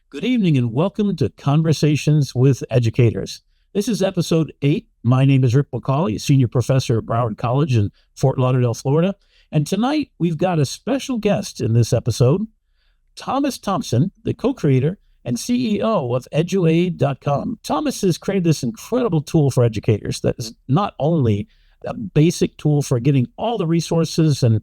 Good evening and welcome to Conversations with Educators. This is episode 8. My name is Rick McCawley, senior professor at Broward College in Fort Lauderdale, Florida. And tonight we've got a special guest in this episode, Thomas Thompson, the co-creator and CEO of Eduaide.com. Thomas has created this incredible tool for educators that is not only a basic tool for getting all the resources and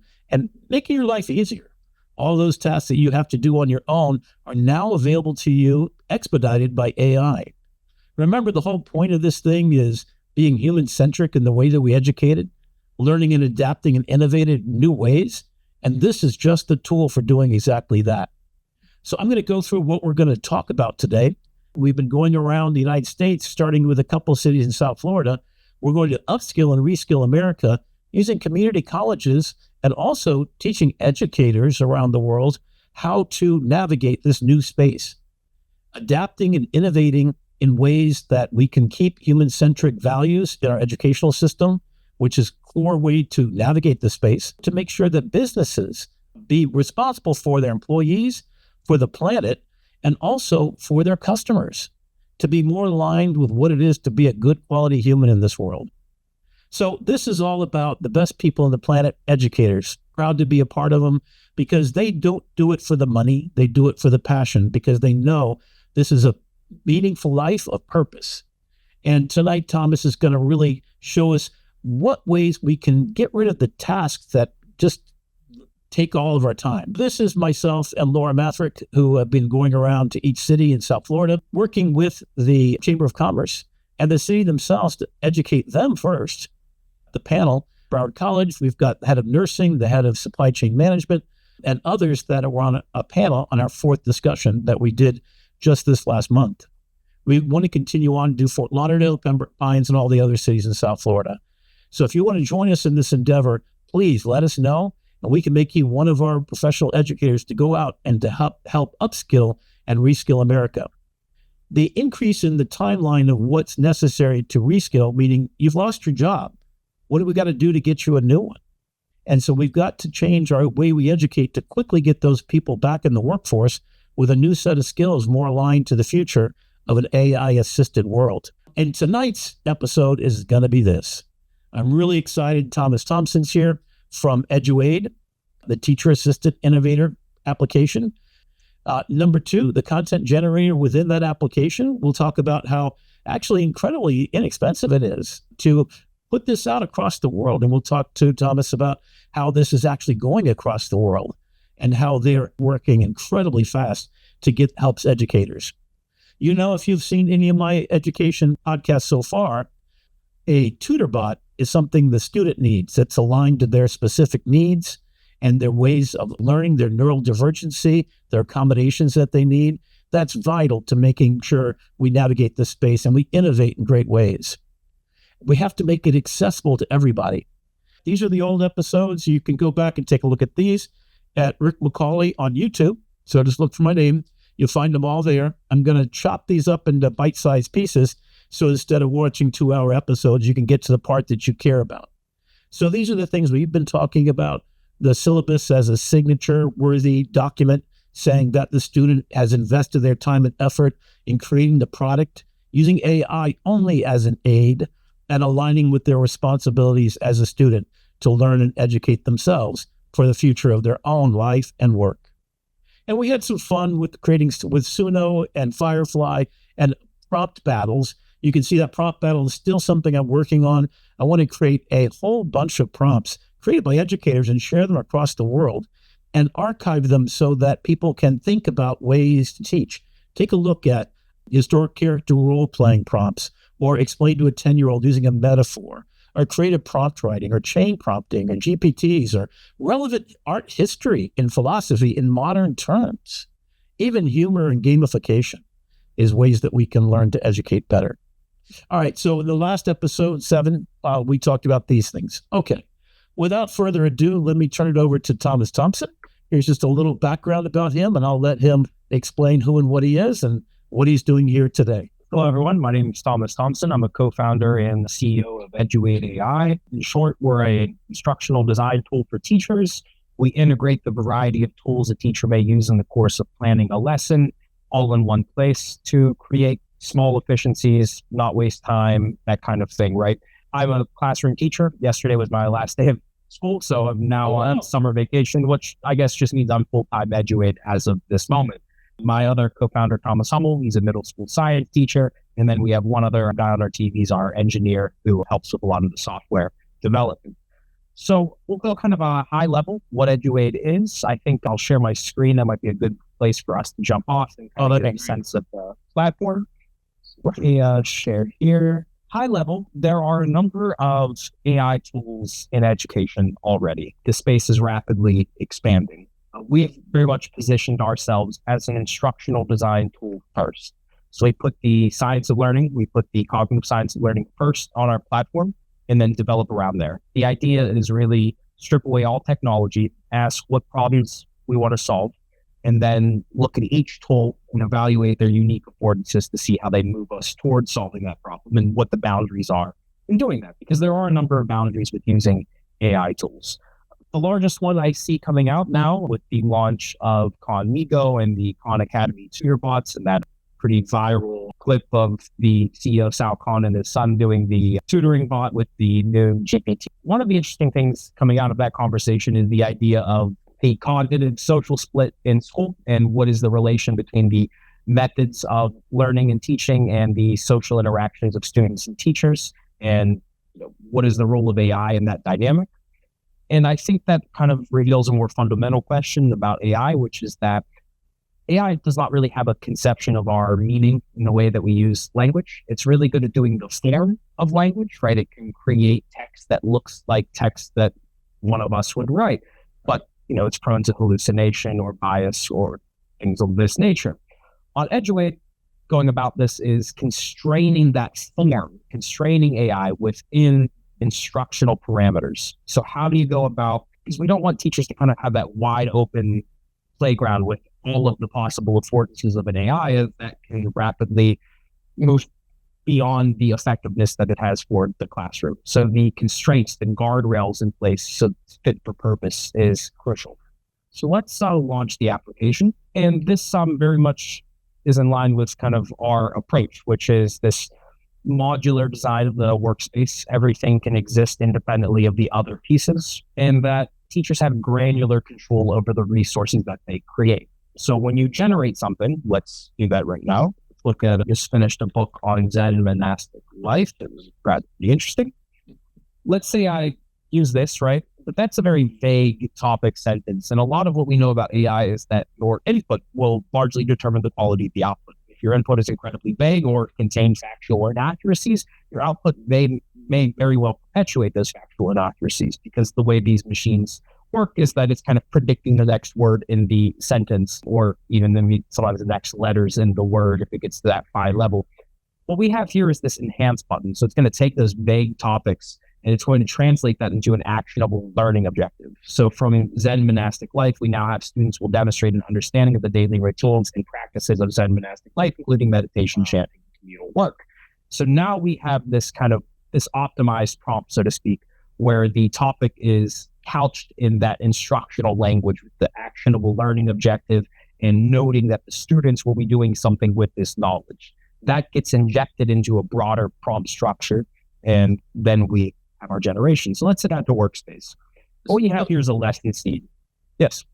making your life easier. All those tasks that you have to do on your own are now available to you, expedited by AI. Remember, the whole point of this thing is being human-centric in the way that we educate it, learning and adapting in innovative new ways, and this is just the tool for doing exactly that. So I'm going to go through what we're going to talk about today. We've been going around the United States, starting with a couple of cities in South Florida. We're going to upskill and reskill America using community colleges and also teaching educators around the world how to navigate this new space, adapting and innovating in ways that we can keep human-centric values in our educational system, which is a core way to navigate the space, to make sure that businesses be responsible for their employees, for the planet, and also for their customers, to be more aligned with what it is to be a good quality human in this world. So this is all about the best people on the planet, educators. Proud to be a part of them because they don't do it for the money. They do it for the passion because they know this is a meaningful life of purpose. And tonight, Thomas is going to really show us what ways we can get rid of the tasks that just take all of our time. This is myself and Laura Mathrick, who have been going around to each city in South Florida, working with the Chamber of Commerce and the city themselves to educate them first. The panel, Broward College, we've got the head of nursing, the head of supply chain management, and others that are on a panel on our fourth discussion that we did just this last month. We want to continue on to do Fort Lauderdale, Pembroke Pines, and all the other cities in South Florida. So if you want to join us in this endeavor, please let us know, and we can make you one of our professional educators to go out and to help upskill and reskill America. The increase in the timeline of what's necessary to reskill, meaning you've lost your job. What do we got to do to get you a new one? And so we've got to change our way we educate to quickly get those people back in the workforce with a new set of skills more aligned to the future of an AI-assisted world. And tonight's episode is going to be this. I'm really excited. Thomas Thompson's here from Eduaide, the teacher-assisted innovator application. Number 2, the content generator within that application. We'll talk about how actually incredibly inexpensive it is to put this out across the world. And we'll talk to Thomas about how this is actually going across the world and how they're working incredibly fast to get helps educators. You know, if you've seen any of my education podcasts so far, a tutor bot is something the student needs that's aligned to their specific needs and their ways of learning, their neural divergency, their accommodations that they need. That's vital to making sure we navigate this space and we innovate in great ways. We have to make it accessible to everybody. These are the old episodes. You can go back and take a look at these at Rick McCawley on YouTube. So just look for my name. You'll find them all there. I'm going to chop these up into bite-sized pieces. So instead of watching 2-hour episodes, you can get to the part that you care about. So these are the things we've been talking about. The syllabus as a signature-worthy document saying that the student has invested their time and effort in creating the product, using AI only as an aid, and aligning with their responsibilities as a student to learn and educate themselves for the future of their own life and work. And we had some fun with creating with Suno and Firefly and prompt battles. You can see that prompt battle is still something I'm working on. I want to create a whole bunch of prompts created by educators and share them across the world and archive them so that people can think about ways to teach. Take a look at historic character role-playing prompts, or explain to a 10-year-old using a metaphor, or creative prompt writing, or chain prompting, or GPTs, or relevant art history and philosophy in modern terms. Even humor and gamification is ways that we can learn to educate better. All right, so in the last episode, 7, we talked about these things. Okay, without further ado, let me turn it over to Thomas Thompson. Here's just a little background about him, and I'll let him explain who and what he is and what he's doing here today. Hello, everyone. My name is Thomas Thompson. I'm a co-founder and the CEO of Eduaide.ai. In short, we're an instructional design tool for teachers. We integrate the variety of tools a teacher may use in the course of planning a lesson, all in one place to create small efficiencies, not waste time, that kind of thing, right? I'm a classroom teacher. Yesterday was my last day of school, so I'm now on summer vacation, which I guess just means I'm full-time Eduaide as of this moment. My other co-founder, Thomas Hummel, he's a middle school science teacher. And then we have one other guy on our team. He's our engineer who helps with a lot of the software development. So we'll go kind of a high level, what Eduaide is. I think I'll share my screen. That might be a good place for us to jump off and kind of get a sense of the platform. Let me share here. High level, there are a number of AI tools in education already. The space is rapidly expanding. We've very much positioned ourselves as an instructional design tool first. So we put the science of learning, we put the cognitive science of learning first on our platform and then develop around there. The idea is really strip away all technology, ask what problems we want to solve, and then look at each tool and evaluate their unique affordances to see how they move us towards solving that problem and what the boundaries are in doing that, because there are a number of boundaries with using AI tools. The largest one I see coming out now with the launch of Khan and the Khan Academy tutor bots, and that pretty viral clip of the CEO Sal Khan and his son doing the tutoring bot with the new GPT. One of the interesting things coming out of that conversation is the idea of the cognitive social split in school and what is the relation between the methods of learning and teaching and the social interactions of students and teachers, and what is the role of AI in that dynamic. And I think that kind of reveals a more fundamental question about AI, which is that AI does not really have a conception of our meaning in the way that we use language. It's really good at doing the form of language, right? It can create text that looks like text that one of us would write, but it's prone to hallucination or bias or things of this nature. On Eduaide, going about this is constraining that form, constraining AI within instructional parameters. So how do you go about, because we don't want teachers to kind of have that wide open playground with all of the possible affordances of an AI that can rapidly move beyond the effectiveness that it has for the classroom. So the constraints and guardrails in place so it's fit for purpose is crucial. So let's launch the application. And this very much is in line with kind of our approach, which is this modular design of the workspace. Everything can exist independently of the other pieces, and that teachers have granular control over the resources that they create. So when you generate something, let's do that right now. Let's look at, I just finished a book on Zen monastic life. It was pretty interesting. Let's say I use this, right? But that's a very vague topic sentence. And a lot of what we know about AI is that your input will largely determine the quality of the output. If your input is incredibly vague or contains factual inaccuracies, your output may very well perpetuate those factual inaccuracies, because the way these machines work is that it's kind of predicting the next word in the sentence, or even sometimes the next letters in the word if it gets to that high level. What we have here is this enhance button. So it's going to take those vague topics and it's going to translate that into an actionable learning objective. So from Zen monastic life, we now have students will demonstrate an understanding of the daily rituals and practices of Zen monastic life, including meditation, chanting, and communal work. So now we have this optimized prompt, so to speak, where the topic is couched in that instructional language with the actionable learning objective and noting that the students will be doing something with this knowledge. That gets injected into a broader prompt structure, and then we have our generation. So let's sit down to workspace. What you have here is a lesson seed. Yes.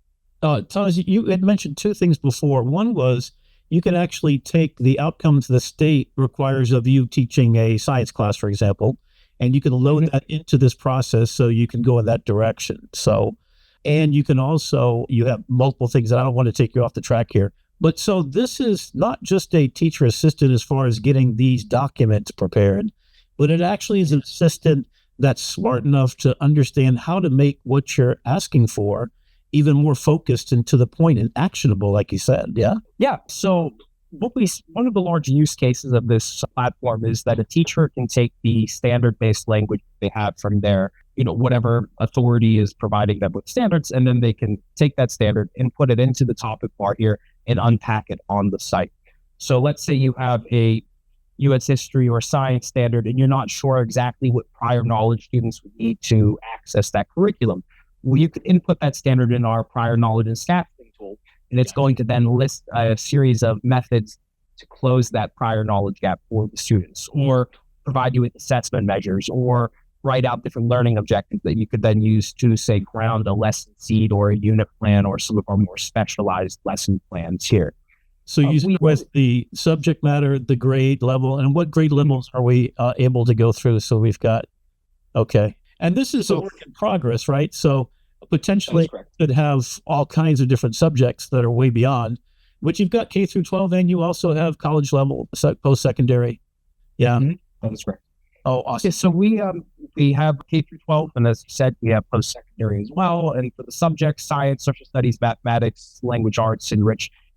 Thomas, you had mentioned two things before. One was you can actually take the outcomes the state requires of you teaching a science class, for example, and you can load that into this process so you can go in that direction. So, and you can also, you have multiple things that I don't want to take you off the track here. But so this is not just a teacher assistant as far as getting these documents prepared, but it actually is an assistant that's smart enough to understand how to make what you're asking for even more focused and to the point and actionable, like you said. Yeah. Yeah. So one of the large use cases of this platform is that a teacher can take the standard-based language they have from their, whatever authority is providing them with standards, and then they can take that standard and put it into the topic bar here and unpack it on the site. So let's say you have a U.S. history or science standard, and you're not sure exactly what prior knowledge students would need to access that curriculum. Well, you could input that standard in our prior knowledge and scaffolding tool, And it's going to then list a series of methods to close that prior knowledge gap for the students, or provide you with assessment measures, or write out different learning objectives that you could then use to, say, ground a lesson seed or a unit plan or some of our more specialized lesson plans here. So you start with the subject matter, the grade level, and what grade levels are we able to go through? So we've got, okay. And this is a work in progress, right? So potentially could have all kinds of different subjects that are way beyond, but you've got K through 12 and you also have college level, post-secondary. Yeah. Mm-hmm. That's correct. Oh, awesome. Okay, so we have K through 12, and as you said, we have post-secondary as well. And for the subjects, science, social studies, mathematics, language arts,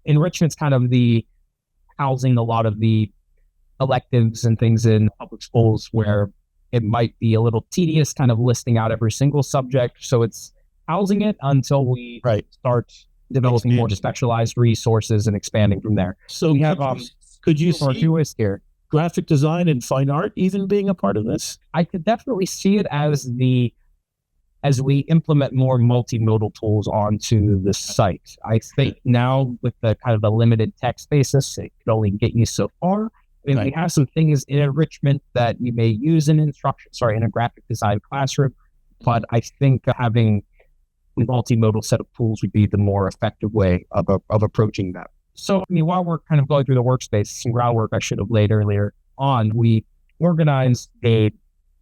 enrichment's kind of the housing a lot of the electives and things in public schools where it might be a little tedious, kind of listing out every single subject. So it's housing it until we start developing more specialized resources and expanding from there. So we have could you see here graphic design and fine art even being a part of this? I could definitely see it as we implement more multimodal tools onto the site. I think now with the kind of a limited text basis, it could only get you so far. I mean, we have some things in enrichment that you may use in in a graphic design classroom, but I think having a multimodal set of tools would be the more effective way of approaching that. So, I mean, while we're kind of going through the workspace, some groundwork I should have laid earlier on, we organized a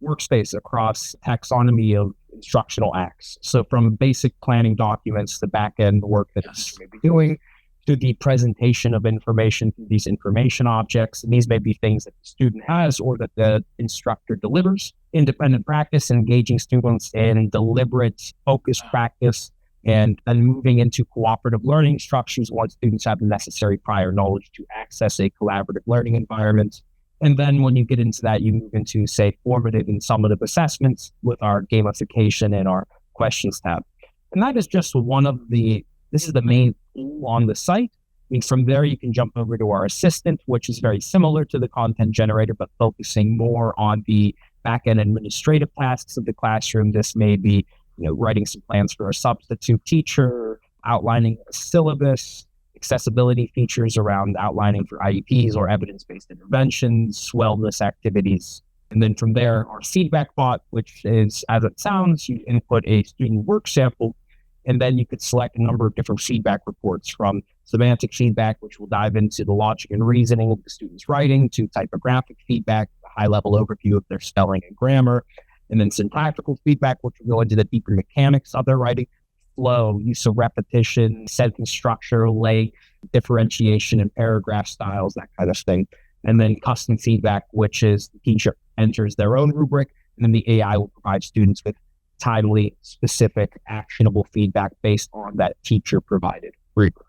workspace across taxonomy of instructional acts. So from basic planning documents, the back-end work that you may be doing, to the presentation of information through these information objects. And these may be things that the student has or that the instructor delivers. Independent practice, engaging students in deliberate, focused practice, and then moving into cooperative learning structures once students have the necessary prior knowledge to access a collaborative learning environment. And then when you get into that, you move into, say, formative and summative assessments with our gamification and our questions tab. And that is just this is the main tool on the site. I mean, from there, you can jump over to our assistant, which is very similar to the content generator, but focusing more on the back-end administrative tasks of the classroom. This may be, writing some plans for a substitute teacher, outlining a syllabus, accessibility features around outlining for IEPs or evidence-based interventions, wellness activities. And then from there, our feedback bot, which is, as it sounds, you input a student work sample, and then you could select a number of different feedback reports, from semantic feedback, which will dive into the logic and reasoning of the student's writing, to typographic feedback, a high-level overview of their spelling and grammar, and then syntactical feedback, which will go into the deeper mechanics of their writing, flow, use of repetition, sentence structure, length, differentiation and paragraph styles, that kind of thing. And then custom feedback, which is the teacher enters their own rubric, and then the AI will provide students with timely, specific, actionable feedback based on that teacher provided rubric.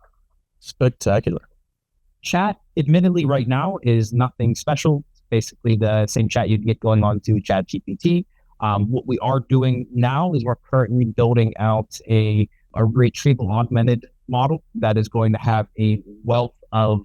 Spectacular. Chat, admittedly, right now is nothing special. It's basically the same chat you'd get going on to ChatGPT. What we are doing now is we're currently building out a retrieval augmented model that is going to have a wealth of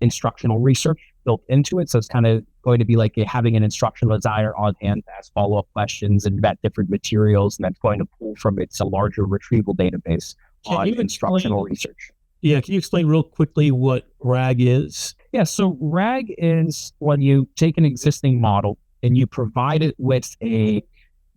instructional research built into it. So it's kind of going to be like having an instructional designer on hand to ask follow-up questions and vet different materials, and that's going to pull from a larger retrieval database on instructional research. Yeah, can you explain real quickly what RAG is? Yeah, so RAG is when you take an existing model and you provide it with a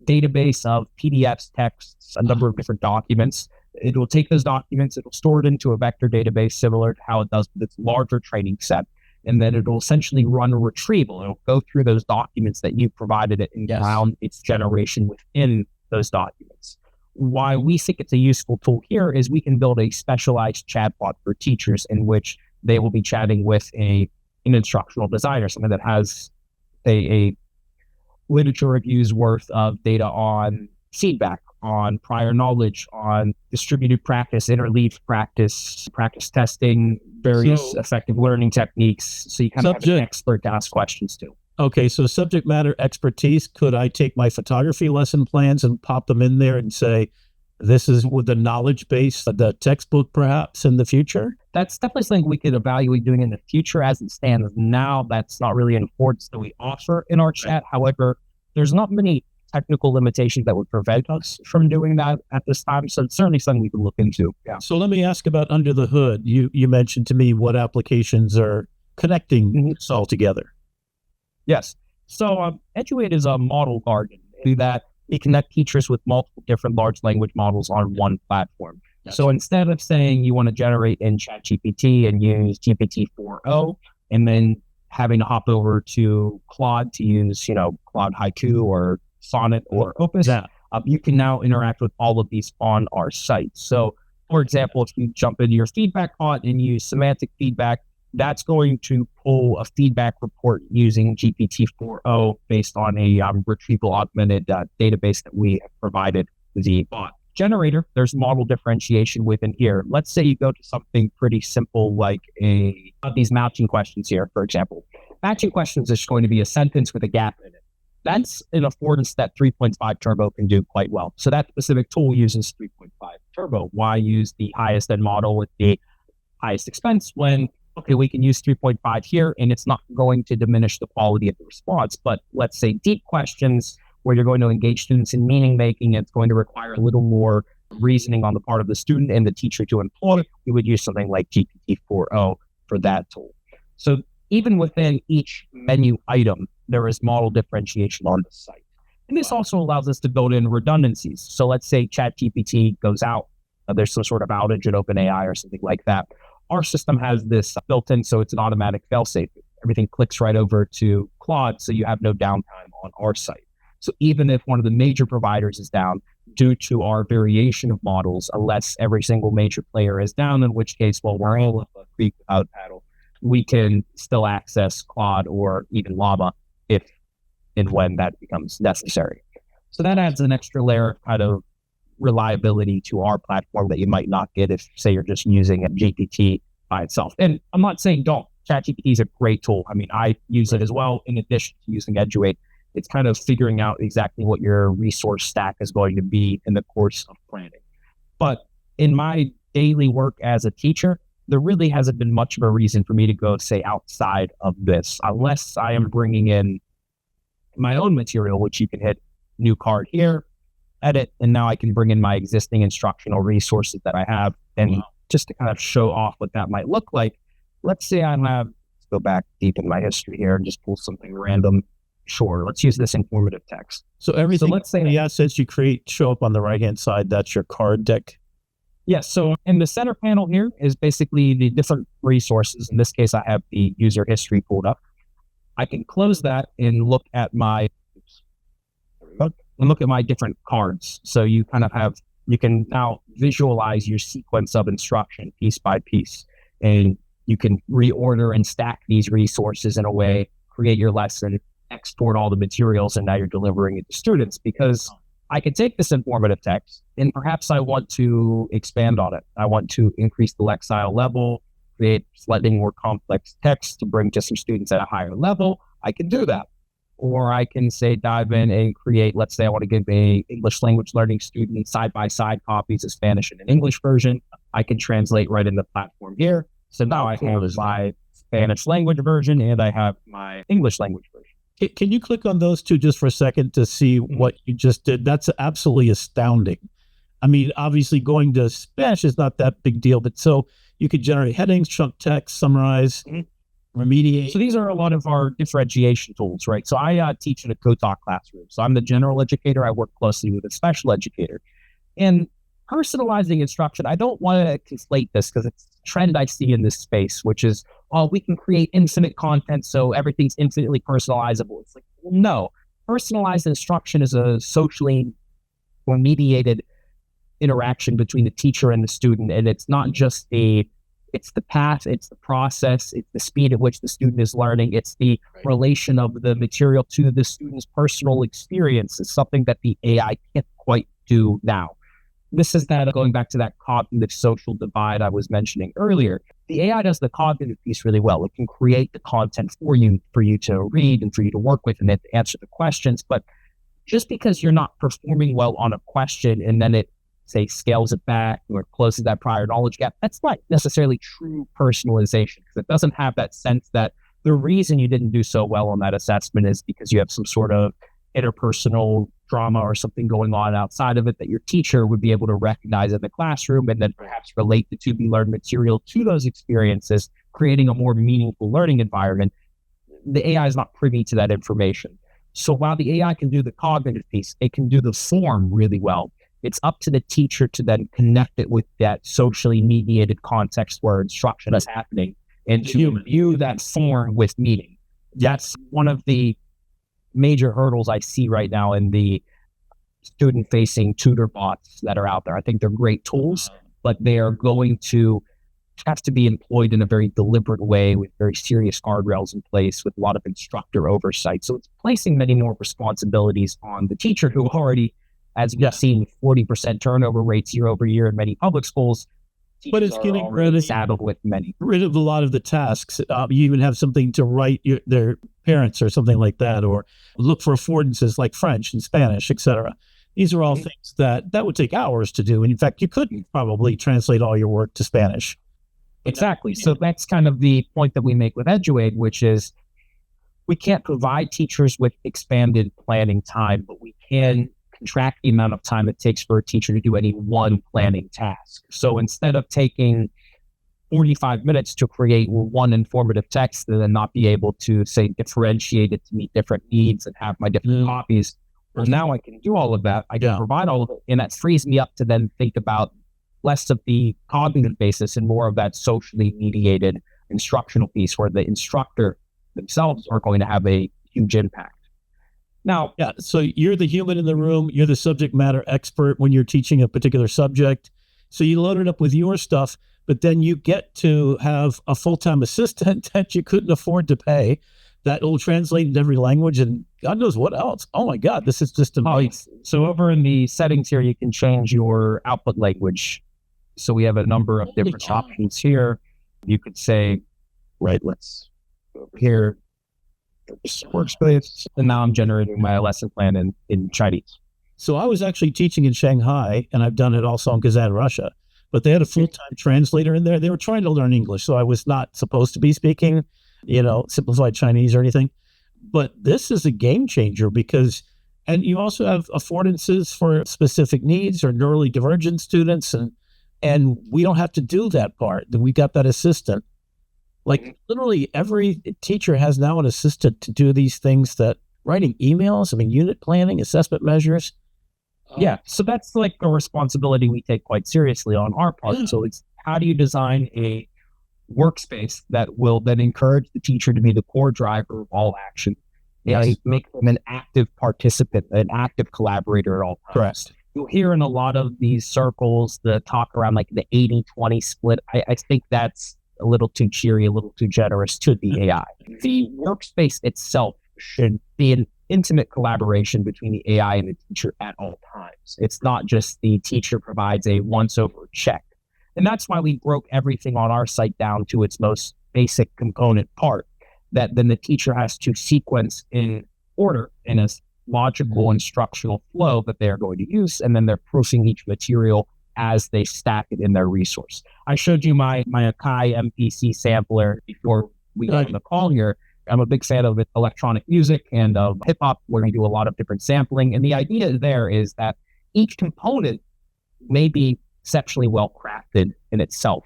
database of PDFs, texts, a number of different documents. It will take those documents, it'll store it into a vector database similar to how it does with its larger training set. And then it'll essentially run a retrieval. It'll go through those documents that you provided it and ground its generation within those documents. Why we think it's a useful tool here is we can build a specialized chatbot for teachers in which they will be chatting with an instructional designer, someone that has a literature reviews worth of data on feedback, on prior knowledge, on distributed practice, interleaved practice, practice testing, various effective learning techniques. So you kind of have an expert to ask questions to. Okay, so subject matter expertise. Could I take my photography lesson plans and pop them in there and say, this is with the knowledge base, the textbook perhaps in the future? That's definitely something we could evaluate doing in the future. As it stands now, that's not really an importance that we offer in our chat. However, there's not many technical limitations that would prevent us from doing that at this time. So it's certainly something we can look into. Yeah. So let me ask about under the hood. You mentioned to me what applications are connecting this all together. Yes. So Eduaide is a model garden that we connect teachers with multiple different large language models on one platform. Gotcha. So instead of saying you want to generate in ChatGPT and use GPT-4o and then having to hop over to Claude to use, Claude Haiku or Sonnet or Opus, you can now interact with all of these on our site. So, for example, if you jump into your feedback pot and use semantic feedback, that's going to pull a feedback report using GPT-4o based on a retrieval augmented database that we have provided the bot. Generator, there's model differentiation within here. Let's say you go to something pretty simple like these matching questions here, for example. Matching questions is going to be a sentence with a gap in it. That's an affordance that 3.5 Turbo can do quite well. So that specific tool uses 3.5 Turbo. Why use the highest end model with the highest expense when, okay, we can use 3.5 here and it's not going to diminish the quality of the response. But let's say deep questions, where you're going to engage students in meaning making, it's going to require a little more reasoning on the part of the student and the teacher to employ. We would use something like GPT-4o for that tool. So even within each menu item, there is model differentiation on the site. And this also allows us to build in redundancies. So let's say ChatGPT goes out, there's some sort of outage at OpenAI or something like that. Our system has this built in, so it's an automatic failsafe. Everything clicks right over to Claude, so you have no downtime on our site. So even if one of the major providers is down due to our variation of models, unless every single major player is down, in which case, well, we're all up a creek without paddle, we can still access Claude or even Llama if and when that becomes necessary. So that adds an extra layer of kind of reliability to our platform that you might not get if, say, you're just using a GPT by itself. And I'm not saying don't. ChatGPT is a great tool. I mean, I use it as well in addition to using Eduaide. It's kind of figuring out exactly what your resource stack is going to be in the course of planning. But in my daily work as a teacher, there really hasn't been much of a reason for me to go, say, outside of this, unless I am bringing in my own material, which you can hit new card here, edit, and now I can bring in my existing instructional resources that I have. And just to kind of show off what that might look like, let's say let's go back deep in my history here and just pull something random. Sure, let's use this informative text. So everything, let's say the assets you create show up on the right-hand side. That's your card deck. Yes. So in the center panel here is basically the different resources. In this case, I have the user history pulled up. I can close that and look at my different cards. So you can now visualize your sequence of instruction piece by piece, and you can reorder and stack these resources in a way, create your lesson, export all the materials, and now you're delivering it to students. Because I could take this informative text and perhaps I want to expand on it. I want to increase the lexile level, create slightly more complex text to bring to some students at a higher level. I can do that. Or I can say dive in and create, let's say I want to give a English language learning student side-by-side copies of Spanish and an English version. I can translate right in the platform here. So now I have my Spanish language version and I have my English language version. Can you click on those two just for a second to see what you just did? That's absolutely astounding. I mean, obviously going to Spanish is not that big deal, but so you could generate headings, chunk text, summarize, remediate. So these are a lot of our differentiation tools, right? So I teach in a co-talk classroom. So I'm the general educator. I work closely with a special educator. And personalizing instruction, I don't want to conflate this because it's a trend I see in this space, which is, we can create infinite content so everything's infinitely personalizable. It's like, well, no. Personalized instruction is a socially mediated interaction between the teacher and the student. And it's not just it's the path, it's the process, it's the speed at which the student is learning. It's the relation of the material to the student's personal experience. It's something that the AI can't quite do now. This is that going back to that cognitive social divide I was mentioning earlier. The AI does the cognitive piece really well. It can create the content for you to read and for you to work with and then to answer the questions. But just because you're not performing well on a question and then it, say, scales it back or closes that prior knowledge gap, that's not necessarily true personalization because it doesn't have that sense that the reason you didn't do so well on that assessment is because you have some sort of interpersonal drama or something going on outside of it that your teacher would be able to recognize in the classroom and then perhaps relate the to-be-learned material to those experiences, creating a more meaningful learning environment. The AI is not privy to that information. So while the AI can do the cognitive piece, it can do the form really well. It's up to the teacher to then connect it with that socially mediated context where instruction is happening and to view that form with meaning. That's one of the major hurdles I see right now in the student-facing tutor bots that are out there. I think they're great tools, but they are going to have to be employed in a very deliberate way with very serious guardrails in place with a lot of instructor oversight. So it's placing many more responsibilities on the teacher who already, as we've seen with 40% turnover rates year over year in many public schools, but it's getting saddled with rid of a lot of the tasks. You even have something to write their parents or something like that, or look for affordances like French and Spanish, etc. These are all things that would take hours to do. And in fact, you couldn't probably translate all your work to Spanish. Exactly. So that's kind of the point that we make with Eduaide, which is we can't provide teachers with expanded planning time, but we can contract the amount of time it takes for a teacher to do any one planning task. So instead of taking 45 minutes to create one informative text and then not be able to, say, differentiate it to meet different needs and have my different copies, well, now I can do all of that. I can provide all of it, and that frees me up to then think about less of the cognitive basis and more of that socially mediated instructional piece where the instructor themselves are going to have a huge impact. Now, so you're the human in the room. You're the subject matter expert when you're teaching a particular subject. So you load it up with your stuff, but then you get to have a full-time assistant that you couldn't afford to pay that will translate into every language and God knows what else. Oh my God, this is just amazing. So over in the settings here, you can change your output language. So we have a number of different options here. You could say, let's go over here. Workspace, and now I'm generating my lesson plan in Chinese. So I was actually teaching in Shanghai, and I've done it also in Kazan, Russia, but they had a full-time translator in there. They were trying to learn English, so I was not supposed to be speaking, simplified Chinese or anything. But this is a game changer and you also have affordances for specific needs or neurally divergent students, and we don't have to do that part. We got that assistant. Like literally every teacher has now an assistant to do these things writing emails, unit planning, assessment measures. So that's like a responsibility we take quite seriously on our part. So it's how do you design a workspace that will then encourage the teacher to be the core driver of all action? Make them an active participant, an active collaborator at all times. Correct. You'll hear in a lot of these circles the talk around like the 80-20 split. I think that's a little too cheery, a little too generous to the AI. The workspace itself should be an intimate collaboration between the AI and the teacher at all times. It's not just the teacher provides a once-over check. And that's why we broke everything on our site down to its most basic component part, that then the teacher has to sequence in order in a logical instructional flow that they're going to use, and then they're proofing each material as they stack it in their resource. I showed you my Akai MPC sampler before we got on the call here. I'm a big fan of electronic music and of hip hop, where we do a lot of different sampling. And the idea there is that each component may be exceptionally well crafted in itself,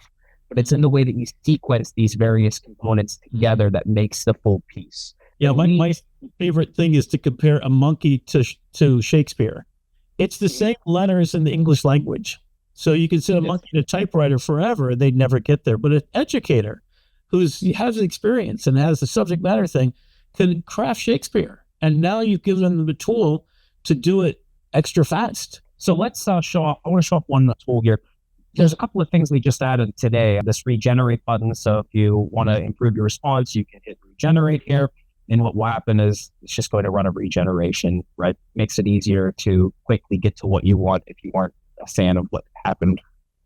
but it's in the way that you sequence these various components together that makes the full piece. Yeah, my favorite thing is to compare a monkey to Shakespeare. It's the same letters in the English language. So you can sit a monkey in a typewriter forever, and they'd never get there. But an educator who has experience and has the subject matter thing can craft Shakespeare. And now you've given them the tool to do it extra fast. So let's show off. I want to show off one tool here. There's a couple of things we just added today. This regenerate button. So if you want to improve your response, you can hit regenerate here. And what will happen is it's just going to run a regeneration, right? Makes it easier to quickly get to what you want if you aren't a fan of what happened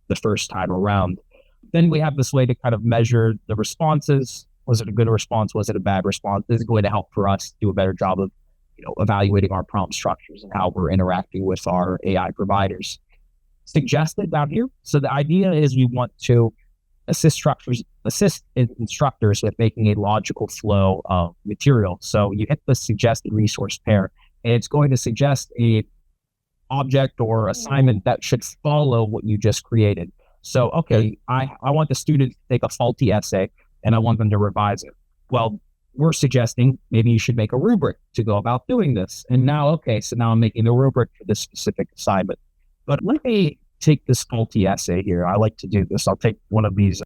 the first time around. Then we have this way to kind of measure the responses. Was it a good response? Was it a bad response? This is going to help for us do a better job of evaluating our prompt structures and how we're interacting with our AI providers. Suggested down here. So the idea is we want to assist instructors with making a logical flow of material. So you hit the suggested resource pair, and it's going to suggest a object or assignment that should follow what you just created. So, okay, I want the student to take a faulty essay and I want them to revise it. Well, we're suggesting maybe you should make a rubric to go about doing this. And now, okay, so now I'm making the rubric for this specific assignment. But let me take this faulty essay here. I like to do this. I'll take one of these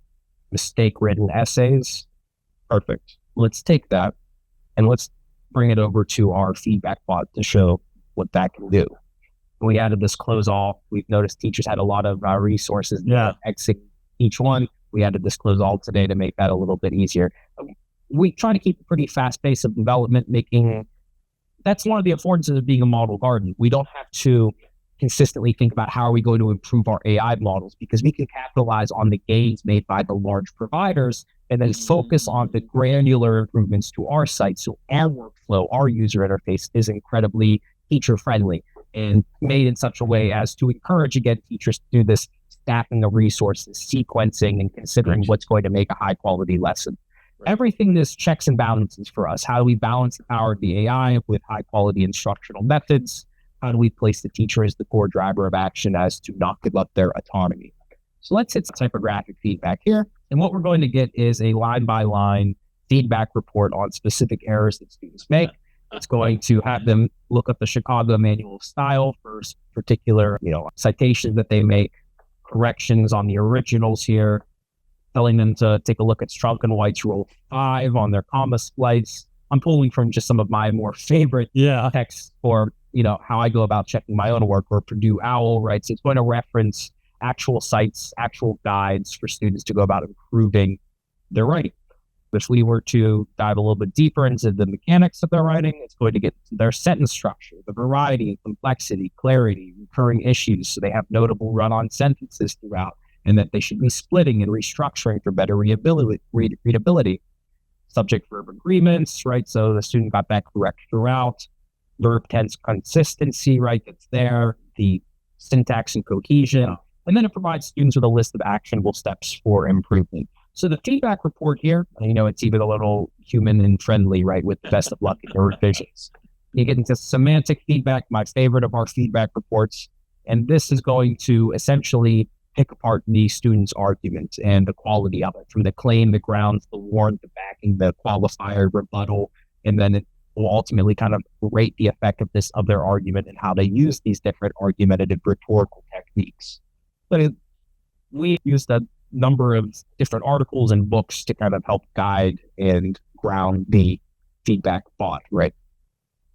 mistake-ridden essays. Perfect. Let's take that and let's bring it over to our feedback bot to show what that can do. We added this close all. We've noticed teachers had a lot of resources. Exit each one. We added this close all today to make that a little bit easier. We try to keep a pretty fast pace of development, that's one of the affordances of being a model garden. We don't have to consistently think about how are we going to improve our AI models, because we can capitalize on the gains made by the large providers and then focus on the granular improvements to our site. So our workflow, our user interface is incredibly teacher friendly and made in such a way as to encourage, again, teachers to do this staffing of resources, sequencing, and considering what's going to make a high quality lesson. Everything is checks and balances for us. How do we balance the power of the AI with high quality instructional methods? How do we place the teacher as the core driver of action as to not give up their autonomy? So let's hit typographic feedback here. And what we're going to get is a line by line feedback report on specific errors that students make. It's going to have them look up the Chicago Manual of Style for particular, citations that they make, corrections on the originals here, telling them to take a look at Strunk and White's Rule 5 on their comma splice. I'm pulling from just some of my more favorite texts for, how I go about checking my own work, or Purdue OWL, right? So it's going to reference actual sites, actual guides for students to go about improving their writing. If we were to dive a little bit deeper into the mechanics of their writing, it's going to get their sentence structure, the variety and complexity, clarity, recurring issues. So they have notable run-on sentences throughout, and that they should be splitting and restructuring for better readability. Subject-verb agreements, right? So the student got that correct throughout. Verb-tense consistency, right? That's there. The syntax and cohesion. And then it provides students with a list of actionable steps for improvement. So the feedback report here, it's even a little human and friendly, right? With the best of luck in your revisions. You get into semantic feedback, my favorite of our feedback reports. And this is going to essentially pick apart the student's argument and the quality of it, from the claim, the grounds, the warrant, the backing, the qualifier, rebuttal, and then it will ultimately kind of rate the effectiveness of their argument and how they use these different argumentative rhetorical techniques. But we used a number of different articles and books to kind of help guide and ground the feedback bot, right?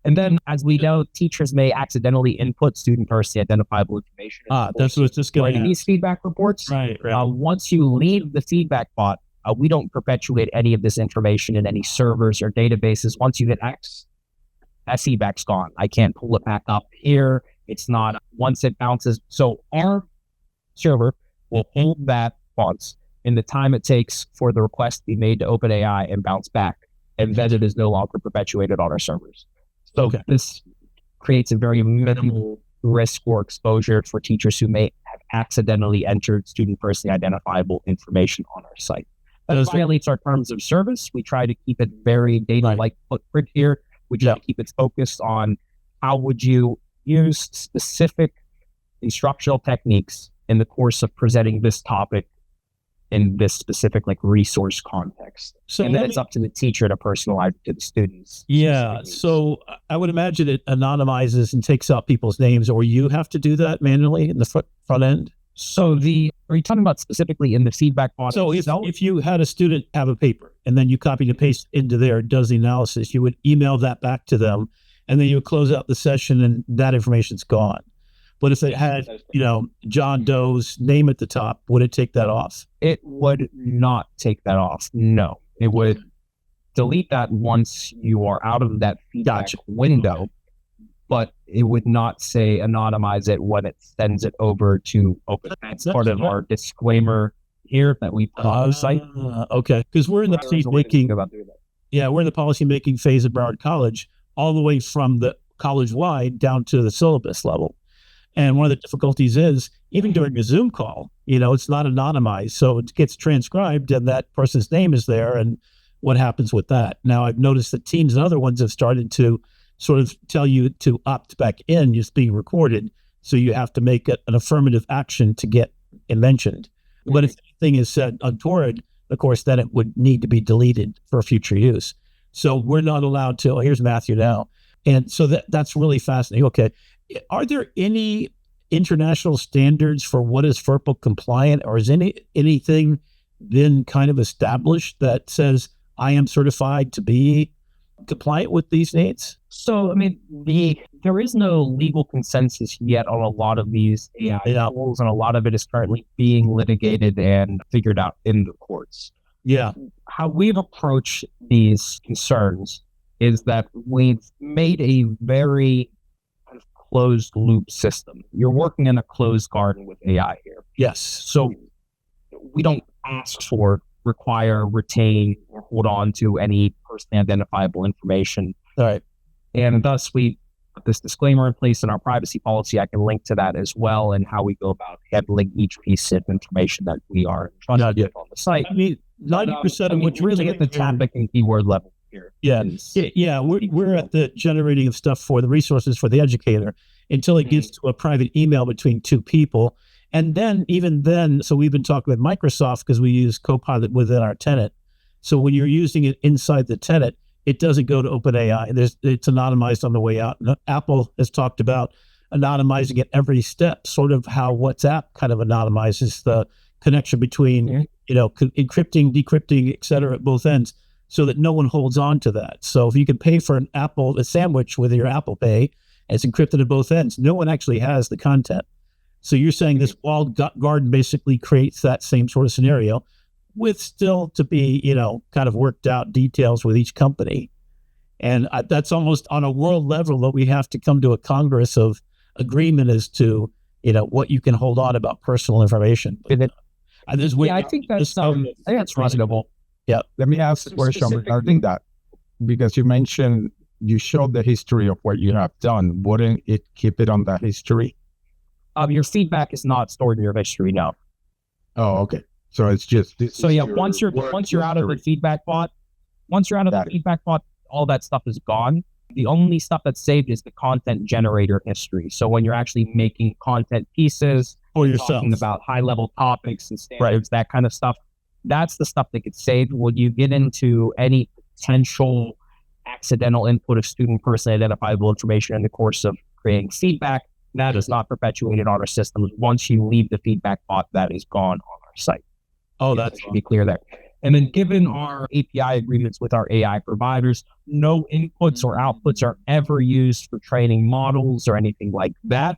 And then, as we know, teachers may accidentally input student personally identifiable information. That's what's just going in these feedback reports. Right. Once you leave the feedback bot, we don't perpetuate any of this information in any servers or databases. Once you hit X, that feedback's gone. I can't pull it back up here. It's not once it bounces. So our server will hold that once in the time it takes for the request to be made to OpenAI and bounce back, and then it is no longer perpetuated on our servers. So this creates a very minimal risk or exposure for teachers who may have accidentally entered student personally identifiable information on our site. That violates our terms of service. We try to keep it very data-like footprint here. We try to keep it focused on how would you use specific instructional techniques in the course of presenting this topic in this specific resource context. So and then it's up to the teacher to personalize it to the students. Yeah. So I would imagine it anonymizes and takes out people's names, or you have to do that manually in the front end. So are you talking about specifically in the feedback bot? So if you had a student have a paper and then you copy and paste into there and does the analysis, you would email that back to them, and then you would close out the session and that information's gone. But if it had, John Doe's name at the top, would it take that off? It would not take that off. No, it would delete that once you are out of that feedback window, but it would not say anonymize it when it sends it over to Open. That's part of our disclaimer here that we put on the site. Okay, because we're in the policy making phase at Broward College, all the way from the college-wide down to the syllabus level. And one of the difficulties is, even during a Zoom call, it's not anonymized. So it gets transcribed and that person's name is there. And what happens with that? Now, I've noticed that Teams and other ones have started to sort of tell you to opt back in, it's being recorded. So you have to make an affirmative action to get it mentioned. But if anything is said untoward, of course, then it would need to be deleted for future use. So we're not allowed to, here's Matthew now. And so that's really fascinating. Okay. Are there any international standards for what is FERPA compliant, or is anything been kind of established that says I am certified to be compliant with these needs? So, I mean, there is no legal consensus yet on a lot of these AI tools, and a lot of it is currently being litigated and figured out in the courts. Yeah. How we've approached these concerns is that we've made a very kind of closed loop system. You're working in a closed garden with AI here. Yes. So we don't ask for, require, retain, or hold on to any personally identifiable information. All right. And thus we put this disclaimer in place in our privacy policy. I can link to that as well, and how we go about handling each piece of information that we are trying to get on the site. I mean, 90% of what you're really at the topic and keyword level here. Yeah. We're at the generating of stuff for the resources for the educator until it gets to a private email between two people. And then, even then, so we've been talking with Microsoft because we use Copilot within our tenant. So when you're using it inside the tenant, it doesn't go to OpenAI. It's anonymized on the way out. And Apple has talked about anonymizing at every step, sort of how WhatsApp kind of anonymizes the connection between, encrypting, decrypting, et cetera, at both ends, so that no one holds on to that. So if you can pay for a sandwich with your Apple Pay, and it's encrypted at both ends, no one actually has the content. So you're saying this walled garden basically creates that same sort of scenario, with still to be, kind of worked out details with each company. And that's almost on a world level that we have to come to a Congress of agreement as to, what you can hold on about personal information. I think that's reasonable. Yeah. Let me ask a question regarding that, because you showed the history of what you have done. Wouldn't it keep it on that history? Your feedback is not stored in your history, no. Oh, okay. So it's just this. So yeah, once you're out of the feedback bot, all that stuff is gone. The only stuff that's saved is the content generator history. So when you're actually making content pieces for yourself, talking about high level topics and standards, that kind of stuff, that's the stuff that gets saved. When you get into any potential accidental input of student personally identifiable information in the course of creating feedback, that is not perpetuated on our systems. Once you leave the feedback bot, that is gone on our site. Oh, that should be clear there. And then given our API agreements with our AI providers, no inputs or outputs are ever used for training models or anything like that.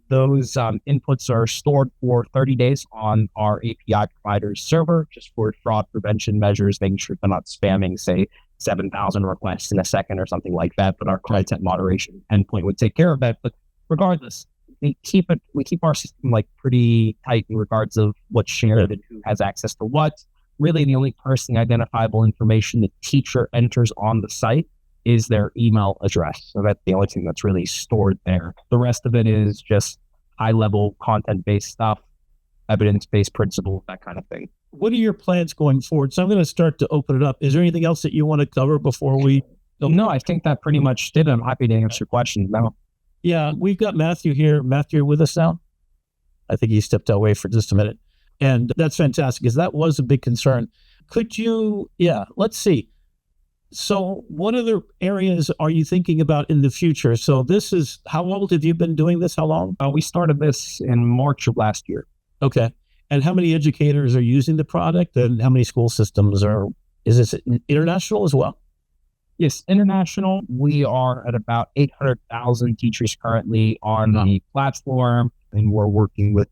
Those inputs are stored for 30 days on our API provider's server, just for fraud prevention measures, making sure they're not spamming, say, 7,000 requests in a second or something like that. But our content moderation endpoint would take care of that. But regardless, we keep our system pretty tight in regards of what's shared and who has access to what. Really, the only personally identifiable information the teacher enters on the site is their email address. So that's the only thing that's really stored there. The rest of it is just high-level content-based stuff, evidence-based principles, that kind of thing. What are your plans going forward? So I'm going to start to open it up. Is there anything else that you want to cover before we... No, I think that pretty much did it. I'm happy to answer questions now. Yeah, we've got Matthew here. Matthew, with us now? I think he stepped away for just a minute. And that's fantastic, because that was a big concern. Could you, let's see. So what other areas are you thinking about in the future? So this is, how old have you been doing this? How long? We started this in March of last year. Okay. And how many educators are using the product, and how many school systems is this international as well? Yes, international. We are at about 800,000 teachers currently on the platform, and we're working with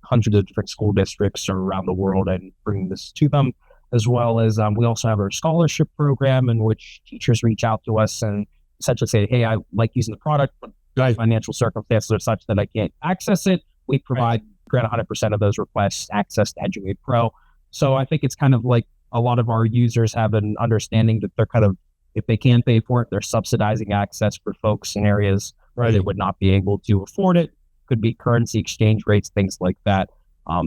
hundreds of different school districts around the world and bringing this to them, as well as we also have our scholarship program in which teachers reach out to us and essentially say, hey, I like using the product, but financial circumstances are such that I can't access it. We provide grant 100% of those requests access to Eduaide Pro. So I think it's kind of like a lot of our users have an understanding that they're kind of, if they can pay for it, they're subsidizing access for folks in areas where they would not be able to afford it. Could be currency exchange rates, things like that.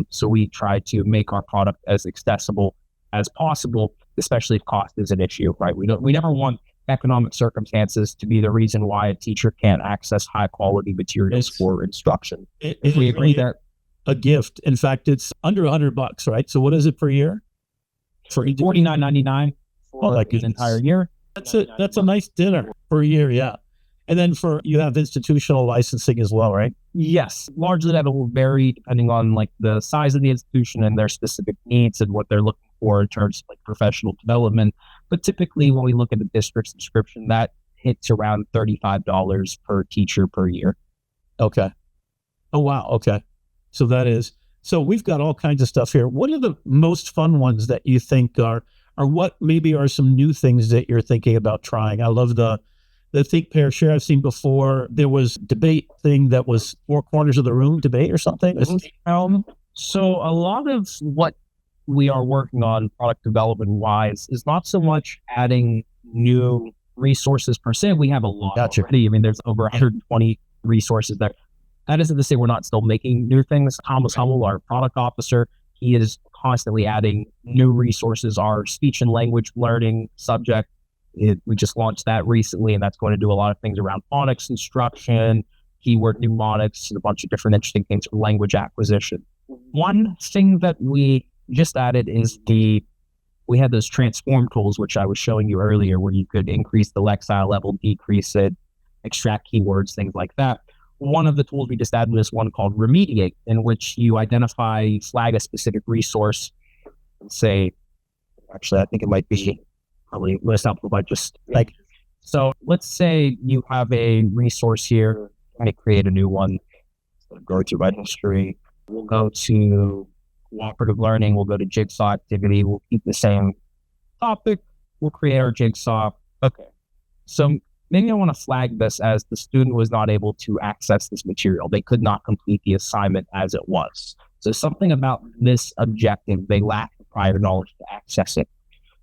So we try to make our product as accessible as possible, especially if cost is an issue, right? We never want economic circumstances to be the reason why a teacher can't access high quality materials for instruction. If we agree that a gift. In fact, it's under $100, right? So what is it per year? For $49.99 for like an entire year. That's a nice dinner per year, yeah. And then you have institutional licensing as well, right? Yes, largely that will vary depending on like the size of the institution and their specific needs and what they're looking for in terms of like professional development. But typically when we look at the district subscription, that hits around $35 per teacher per year. Okay. Oh, wow. Okay. So we've got all kinds of stuff here. What are the most fun ones that you think are what maybe are some new things that you're thinking about trying? I love the Think, Pair, Share I've seen before. There was debate thing that was 4 corners of the room debate or something. So a lot of what we are working on product development wise is not so much adding new resources per se. We have a lot already. I mean, there's over 120 resources there. That isn't to say we're not still making new things. Thomas Hummel, our product officer, he is constantly adding new resources. Our speech and language learning subject, we just launched that recently, and that's going to do a lot of things around phonics instruction, keyword mnemonics, and a bunch of different interesting things for language acquisition. One thing that we just added is we had those transform tools, which I was showing you earlier, where you could increase the lexile level, decrease it, extract keywords, things like that. One of the tools we just added is one called Remediate, in which you flag a specific resource, and say, actually, I think it might be probably most helpful by just like, so let's say you have a resource here, I'm going to create a new one, go to Red History, we'll go to cooperative learning, we'll go to jigsaw activity, we'll keep the same topic, we'll create our jigsaw. Okay, so maybe I want to flag this as the student was not able to access this material. They could not complete the assignment as it was. So something about this objective, they lack the prior knowledge to access it.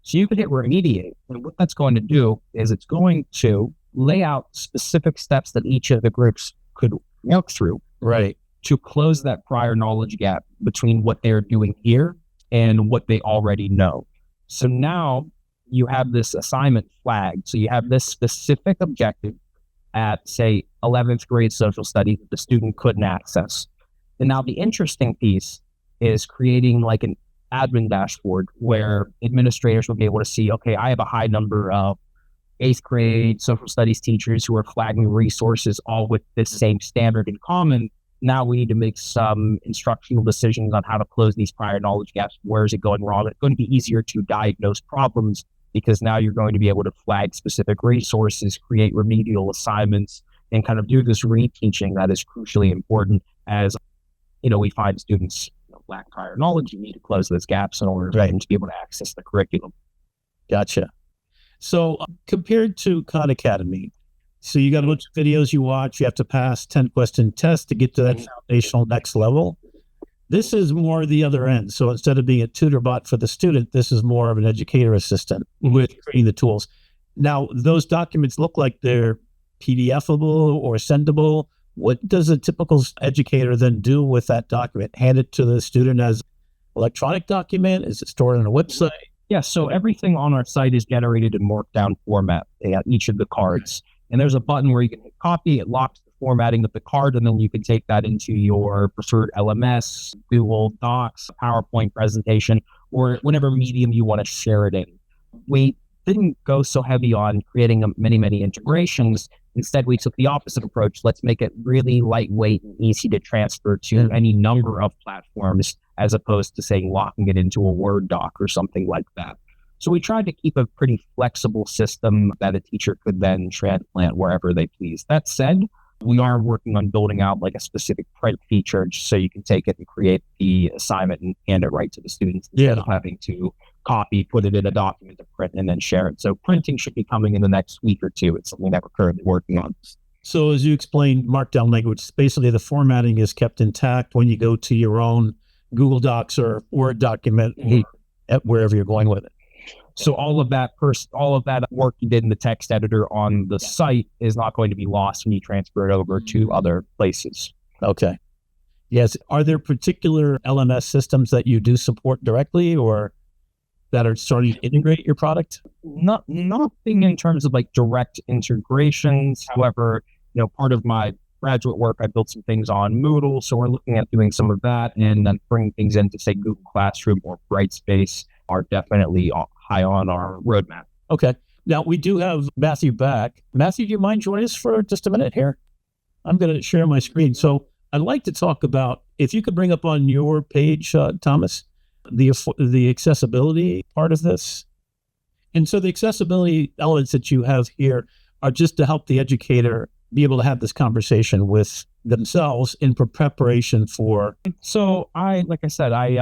So you could hit Remediate, and what that's going to do is it's going to lay out specific steps that each of the groups could work through, right, to close that prior knowledge gap between what they're doing here and what they already know. So now you have this assignment flagged. So you have this specific objective at, say, 11th grade social studies that the student couldn't access. And now the interesting piece is creating like an admin dashboard where administrators will be able to see, okay, I have a high number of 8th grade social studies teachers who are flagging resources all with this same standard in common. Now we need to make some instructional decisions on how to close these prior knowledge gaps. Where is it going wrong? It's going to be easier to diagnose problems because now you're going to be able to flag specific resources, create remedial assignments, and kind of do this reteaching that is crucially important as, we find students lack prior knowledge. You need to close those gaps in order for them to be able to access the curriculum. Gotcha. So compared to Khan Academy, so you got a bunch of videos you watch, you have to pass 10-question tests to get to that foundational next level. This is more the other end. So instead of being a tutor bot for the student, this is more of an educator assistant with creating the tools. Now, those documents look like they're PDFable or sendable. What does a typical educator then do with that document? Hand it to the student as electronic document? Is it stored on a website? Yeah, so everything on our site is generated in markdown format at each of the cards. And there's a button where you can hit copy, it locks the formatting of the card, and then you can take that into your preferred LMS, Google Docs, PowerPoint presentation, or whatever medium you want to share it in. We didn't go so heavy on creating many integrations. Instead, we took the opposite approach. Let's make it really lightweight and easy to transfer to any number of platforms, as opposed to, say, locking it into a Word doc or something like that. So we tried to keep a pretty flexible system that a teacher could then transplant wherever they please. That said, we are working on building out like a specific print feature so you can take it and create the assignment and hand it right to the students instead of having to copy, put it in a document to print, and then share it. So printing should be coming in the next week or two. It's something that we're currently working on. So as you explained, Markdown language, basically the formatting is kept intact when you go to your own Google Docs or Word document at wherever you're going with it. So all of that work you did in the text editor on the site is not going to be lost when you transfer it over to other places. Okay. Yes. Are there particular LMS systems that you do support directly, or that are starting to integrate your product? Nothing in terms of like direct integrations. However, part of my graduate work, I built some things on Moodle. So we're looking at doing some of that, and then bringing things into, say, Google Classroom or Brightspace are definitely high on our roadmap. Okay. Now, we do have Matthew back. Matthew, do you mind joining us for just a minute here? I'm going to share my screen. So I'd like to talk about, if you could bring up on your page, Thomas, the accessibility part of this. And so the accessibility elements that you have here are just to help the educator be able to have this conversation with themselves in preparation for. So like I said, I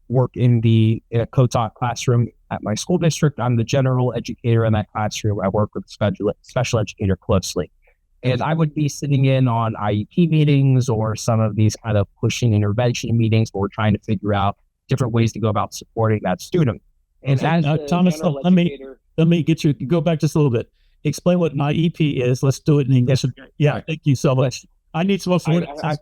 work in a co-taught classroom at my school district. I'm the general educator in that classroom. I work with special educator closely. And I would be sitting in on IEP meetings or some of these kind of pushing intervention meetings where we're trying to figure out different ways to go about supporting that student. And as Thomas, let me get you, go back just a little bit. Explain what an IEP is. Let's do it in English. Yeah, thank you so much. I need some more. I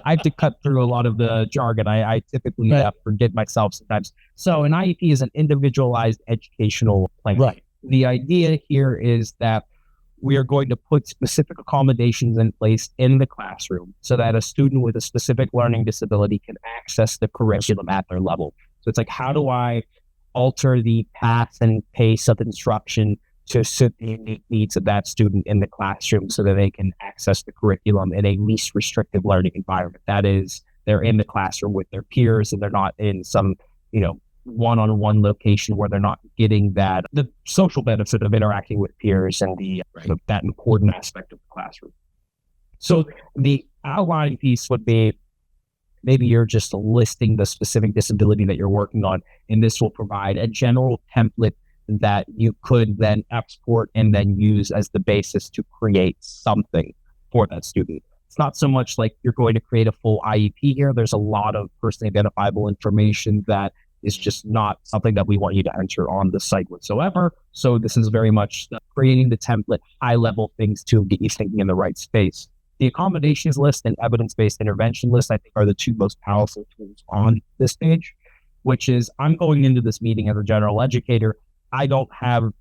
have to cut through a lot of the jargon. I typically forget myself sometimes. So an IEP is an individualized educational plan. Right. The idea here is that we are going to put specific accommodations in place in the classroom so that a student with a specific learning disability can access the curriculum at their level. So it's like, how do I alter the path and pace of instruction to suit the unique needs of that student in the classroom so that they can access the curriculum in a least restrictive learning environment? That is, they're in the classroom with their peers and they're not in some, one-on-one location where they're not getting the social benefit of interacting with peers and that important aspect of the classroom. So the outline piece would be, maybe you're just listing the specific disability that you're working on, and this will provide a general template that you could then export and then use as the basis to create something for that student. It's not so much like you're going to create a full IEP here. There's a lot of personally identifiable information that is just not something that we want you to enter on the site whatsoever. So this is very much creating the template, high-level things to get you thinking in the right space. The accommodations list and evidence-based intervention list, I think, are the two most powerful tools on this page, which is, I'm going into this meeting as a general educator. I don't have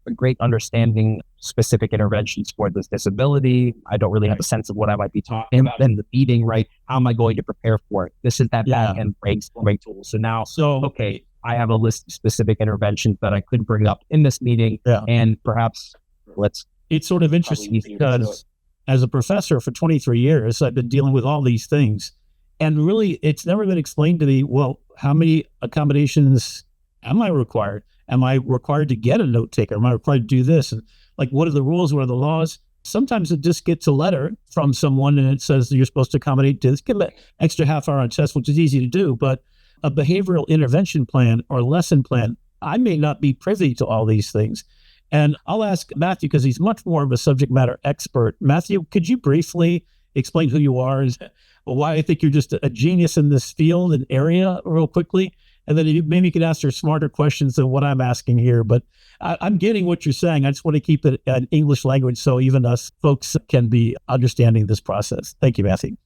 a great understanding specific interventions for this disability. I don't really have a sense of what I might be talking about in the meeting, right? How am I going to prepare for it? This is that back-end brainstorming tool. So now, okay, I have a list of specific interventions that I could bring up in this meeting, and perhaps It's sort of interesting because as a professor for 23 years, I've been dealing with all these things, and really, it's never been explained to me, well, how many accommodations am I required? Am I required to get a note taker? Am I required to do this? And like, what are the rules? What are the laws? Sometimes it just gets a letter from someone and it says you're supposed to accommodate this. Give an extra half hour on test, which is easy to do. But a behavioral intervention plan or lesson plan, I may not be privy to all these things. And I'll ask Matthew, because he's much more of a subject matter expert. Matthew, could you briefly explain who you are and why I think you're just a genius in this field and area real quickly? And then maybe you could ask her smarter questions than what I'm asking here. But I'm getting what you're saying. I just want to keep it in English language so even us folks can be understanding this process. Thank you, Matthew.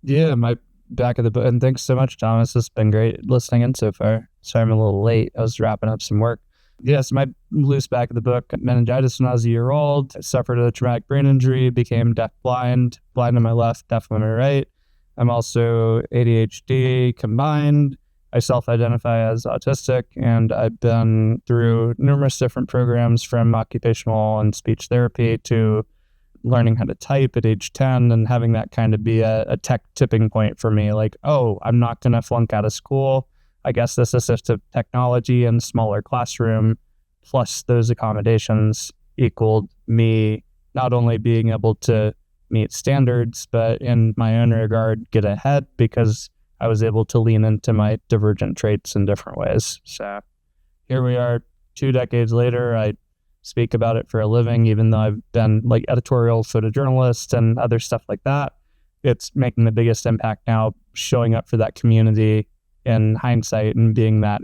Yeah, my back of the book. And thanks so much, Thomas. It's been great listening in so far. Sorry I'm a little late. I was wrapping up some work. Yes, my loose back of the book, meningitis when I was a year old. I suffered a traumatic brain injury, became blind on my left, deaf on my right. I'm also ADHD combined. I self-identify as autistic, and I've been through numerous different programs from occupational and speech therapy to learning how to type at age 10 and having that kind of be a tech tipping point for me. Like, oh, I'm not going to flunk out of school. I guess this assistive technology and smaller classroom plus those accommodations equaled me not only being able to meet standards, but in my own regard, get ahead because I was able to lean into my divergent traits in different ways. So here we are 2 decades later. I speak about it for a living, even though I've been like editorial photojournalist and other stuff like that. It's making the biggest impact now, showing up for that community in hindsight and being that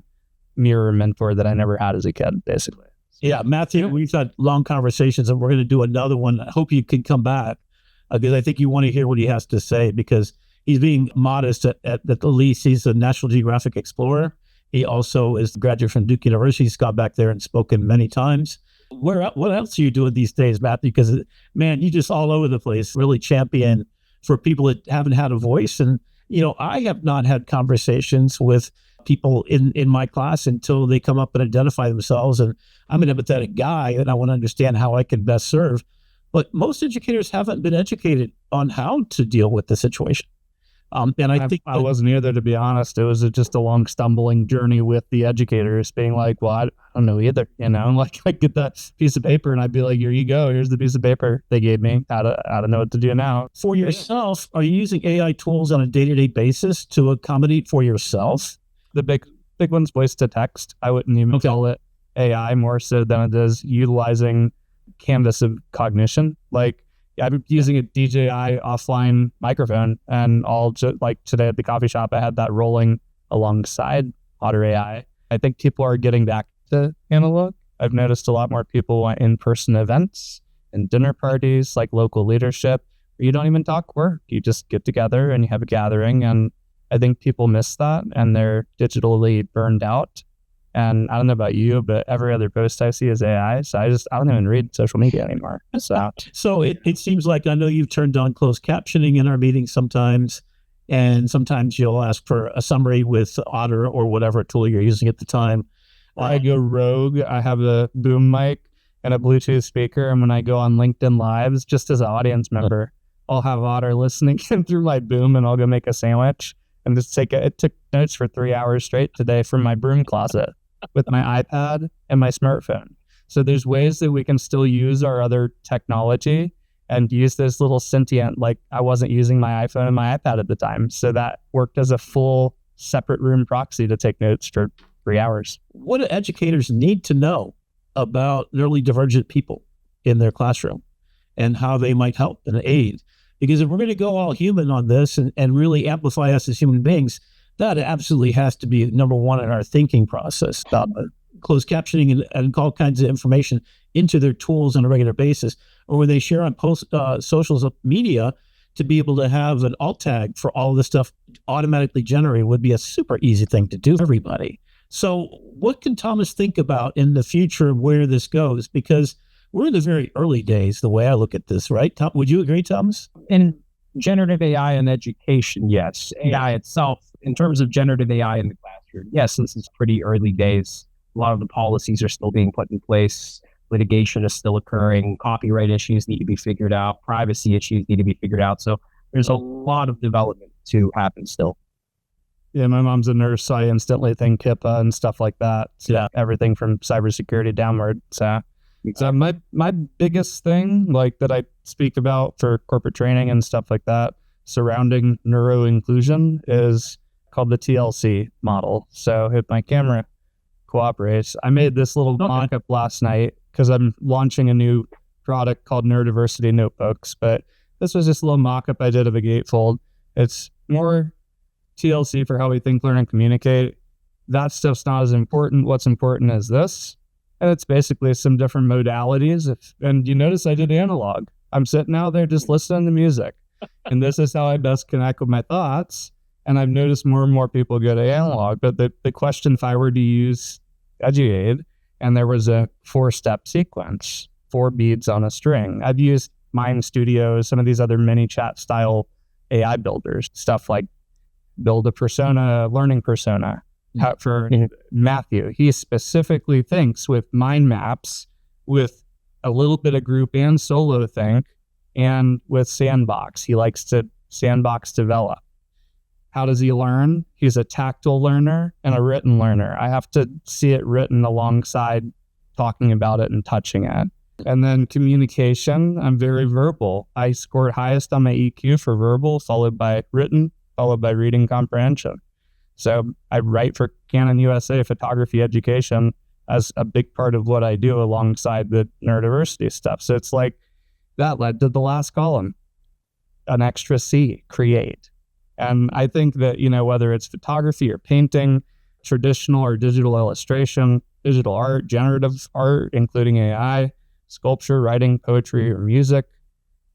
mirror mentor that I never had as a kid, basically. Yeah, Matthew, we've had long conversations and we're going to do another one. I hope you can come back because I think you want to hear what he has to say because he's being modest at the least. He's a National Geographic explorer He also is a graduate from Duke University. He's got back there and spoken many times. What else are you doing these days, Matthew? Because, man, you just all over the place, really champion for people that haven't had a voice. And, I have not had conversations with people in my class until they come up and identify themselves. And I'm an empathetic guy, and I want to understand how I can best serve. But most educators haven't been educated on how to deal with the situation. And I think I wasn't either, to be honest. It was just a long stumbling journey with the educators being like, well, I don't know either. Like I get that piece of paper and I'd be like, here you go. Here's the piece of paper they gave me. I don't know what to do now. For yourself, are you using AI tools on a day-to-day basis to accommodate for yourself? The big one's voice to text. I wouldn't even call it AI more so than it is utilizing canvas of cognition. Like, I'm using a DJI offline microphone, and like today at the coffee shop, I had that rolling alongside Otter AI. I think people are getting back to analog. I've noticed a lot more people want in-person events and dinner parties, like local leadership, where you don't even talk work. You just get together and you have a gathering. And I think people miss that and they're digitally burned out. And I don't know about you, but every other post I see is AI. So I don't even read social media anymore. So it seems like, I know you've turned on closed captioning in our meetings sometimes, and sometimes you'll ask for a summary with Otter or whatever tool you're using at the time. I go rogue. I have a boom mic and a Bluetooth speaker. And when I go on LinkedIn Lives, just as an audience member, I'll have Otter listening in through my boom, and I'll go make a sandwich and just it took notes for 3 hours straight today from my broom closet with my iPad and my smartphone. So there's ways that we can still use our other technology and use this little sentient, like I wasn't using my iPhone and my iPad at the time. So that worked as a full separate room proxy to take notes for 3 hours. What do educators need to know about neurally divergent people in their classroom and how they might help and aid? Because if we're going to go all human on this and really amplify us as human beings, that absolutely has to be number one in our thinking process about closed captioning and all kinds of information into their tools on a regular basis, or when they share on socials media, to be able to have an alt tag for all of this stuff automatically generated would be a super easy thing to do for everybody. So what can Thomas think about in the future of where this goes? Because we're in the very early days, the way I look at this, right? Tom, would you agree, Thomas? In generative AI in education, yes. AI itself, in terms of generative AI in the classroom, yes, this is pretty early days. A lot of the policies are still being put in place. Litigation is still occurring. Copyright issues need to be figured out. Privacy issues need to be figured out. So there's a lot of development to happen still. Yeah, my mom's a nurse, so I instantly think HIPAA and stuff like that. So yeah, everything from cybersecurity downward. So my biggest thing, like that I speak about for corporate training and stuff like that, surrounding neuro inclusion, is called the TLC model. So if my camera cooperates, I made this little mock-up last night because I'm launching a new product called Neurodiversity Notebooks. But this was just a little mock-up I did of a gatefold. It's more TLC for how we think, learn, and communicate. That stuff's not as important. What's important is this. And it's basically some different modalities. And you notice I did analog. I'm sitting out there just listening to music. And this is how I best connect with my thoughts. And I've noticed more and more people go to analog. But the question, if I were to use Eduaide, and there was a 4-step sequence, 4 beads on a string. I've used Mind Studio, some of these other mini chat style AI builders, stuff like build a persona, learning persona. For Matthew, he specifically thinks with mind maps, with a little bit of group and solo think, and with sandbox. He likes to sandbox develop. How does he learn? He's a tactile learner and a written learner. I have to see it written alongside talking about it and touching it. And then communication, I'm very verbal. I scored highest on my EQ for verbal, followed by written, followed by reading comprehension. So I write for Canon USA Photography Education as a big part of what I do alongside the neurodiversity stuff. So it's like that led to the last column, an extra C, create. And I think that, whether it's photography or painting, traditional or digital illustration, digital art, generative art, including AI, sculpture, writing, poetry, or music,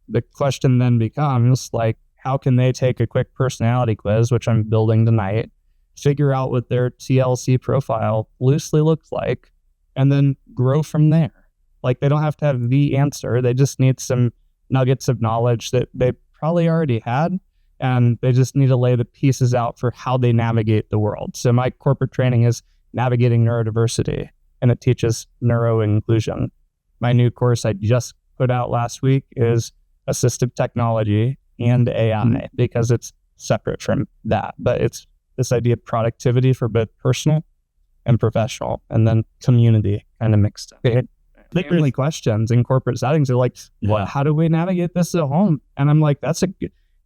the question then becomes like, how can they take a quick personality quiz, which I'm building tonight, figure out what their TLC profile loosely looks like, and then grow from there. Like, they don't have to have the answer. They just need some nuggets of knowledge that they probably already had, and they just need to lay the pieces out for how they navigate the world. So my corporate training is navigating neurodiversity, and it teaches neuro-inclusion. My new course I just put out last week is assistive technology and AI, because it's separate from that. But it's this idea of productivity for both personal and professional, and then community kind of mixed up. Frequently questions in corporate settings are like, well, how do we navigate this at home? And I'm like, that's a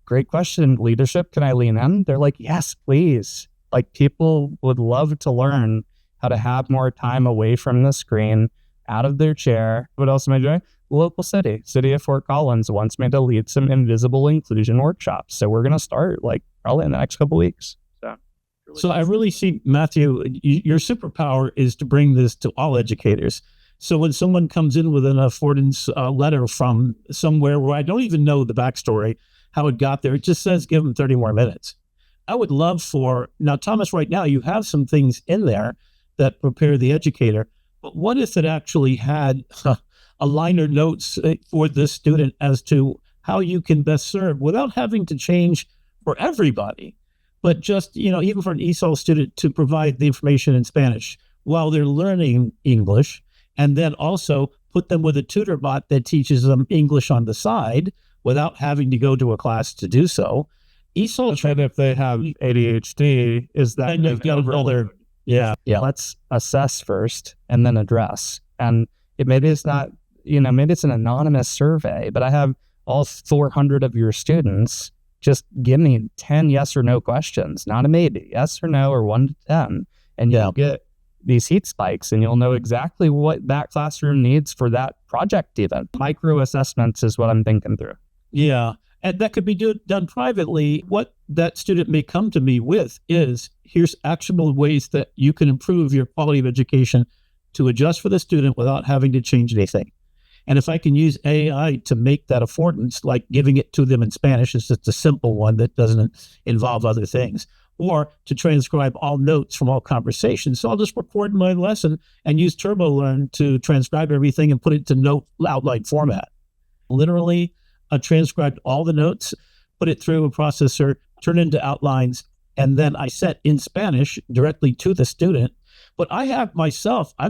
great question. Leadership, can I lean in? They're like, yes, please. Like, people would love to learn how to have more time away from the screen, out of their chair. What else am I doing? Local city of Fort Collins wants me to lead some invisible inclusion workshops. So we're going to start like probably in the next couple of weeks. So I really see, Matthew, your superpower is to bring this to all educators. So when someone comes in with an affordance letter from somewhere where I don't even know the backstory, how it got there, it just says give them 30 more minutes. I would love now, Thomas, right now you have some things in there that prepare the educator, but what if it actually had a liner notes for the student as to how you can best serve without having to change for everybody, but just, even for an ESOL student to provide the information in Spanish while they're learning English, and then also put them with a tutor bot that teaches them English on the side without having to go to a class to do so. ESOL, And if they have ADHD, is that let's assess first and then address. And maybe it's not, maybe it's an anonymous survey, but I have all 400 of your students. Just give me 10 yes or no questions, not a maybe, yes or no, or 1 to 10. And you'll get these heat spikes, and you'll know exactly what that classroom needs for that project even. Micro assessments is what I'm thinking through. Yeah. And that could be done privately. What that student may come to me with is, here's actionable ways that you can improve your quality of education to adjust for the student without having to change anything. And if I can use AI to make that affordance, like giving it to them in Spanish, it's just a simple one that doesn't involve other things, or to transcribe all notes from all conversations. So I'll just record my lesson and use TurboLearn to transcribe everything and put it to note outline format. Literally, I transcribed all the notes, put it through a processor, turn it into outlines, and then I set in Spanish directly to the student. But I've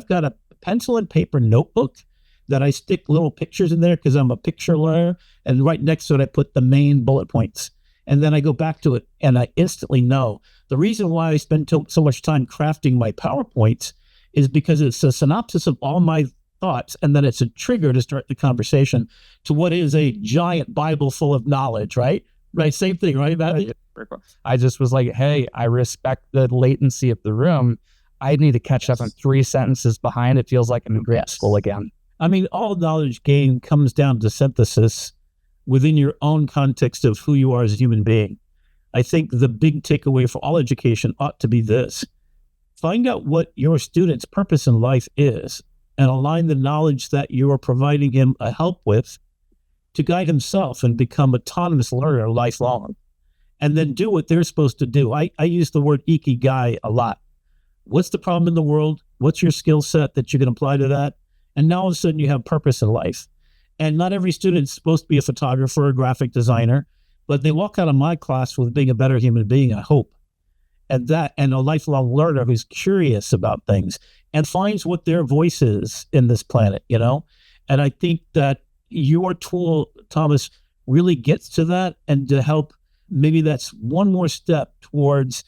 got a pencil and paper notebook that I stick little pictures in there because I'm a picture learner, and right next to it, I put the main bullet points. And then I go back to it and I instantly know. The reason why I spend so much time crafting my PowerPoints is because it's a synopsis of all my thoughts, and then it's a trigger to start the conversation to what is a giant Bible full of knowledge, right? Right, same thing, right? I just was like, hey, I respect the latency of the room. I need to catch up on 3 sentences behind. It feels like I'm in grade school again. I mean, all knowledge gain comes down to synthesis within your own context of who you are as a human being. I think the big takeaway for all education ought to be this: find out what your student's purpose in life is and align the knowledge that you are providing him a help with to guide himself and become autonomous learner lifelong, and then do what they're supposed to do. I use the word ikigai a lot. What's the problem in the world? What's your skill set that you can apply to that? And now all of a sudden you have purpose in life. And not every student is supposed to be a photographer or a graphic designer, but they walk out of my class with being a better human being, I hope. And a lifelong learner who's curious about things and finds what their voice is in this planet, And I think that your tool, Thomas, really gets to that, and to help, maybe that's one more step towards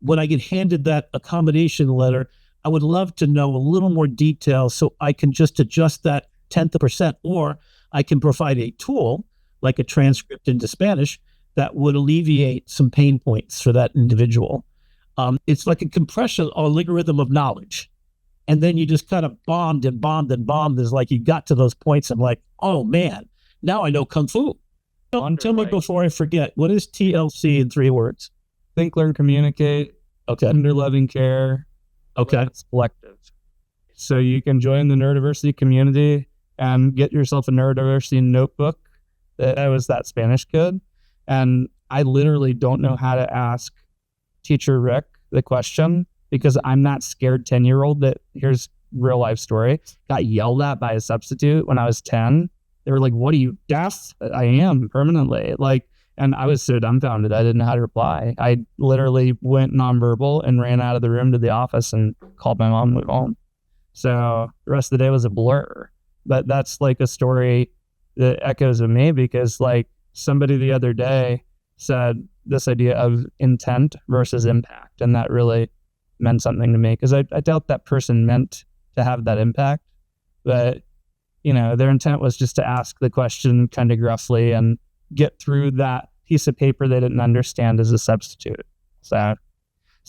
when I get handed that accommodation letter. I would love to know a little more detail so I can just adjust that 10th of percent, or I can provide a tool like a transcript into Spanish that would alleviate some pain points for that individual. It's like a compression or algorithm of knowledge. And then you just kind of bombed and bombed and bombed. It's like you got to those points. I'm like, oh man, now I know Kung Fu. Tell me before I forget, what is TLC in 3 words? Think, learn, communicate. Okay. Under loving care. Okay. It's collective. So you can join the neurodiversity community and get yourself a neurodiversity notebook. I was that Spanish kid. And I literally don't know how to ask Teacher Rick the question, because I'm that scared 10-year-old that, here's real life story, got yelled at by a substitute when I was 10. They were like, "What are you, deaf?" I am, permanently. And I was so dumbfounded. I didn't know how to reply. I literally went nonverbal and ran out of the room to the office and called my mom and went home. So the rest of the day was a blur. But that's like a story that echoes of me, because like somebody the other day said this idea of intent versus impact. And that really meant something to me, because I doubt that person meant to have that impact. But, their intent was just to ask the question kind of gruffly and get through that piece of paper they didn't understand as a substitute. So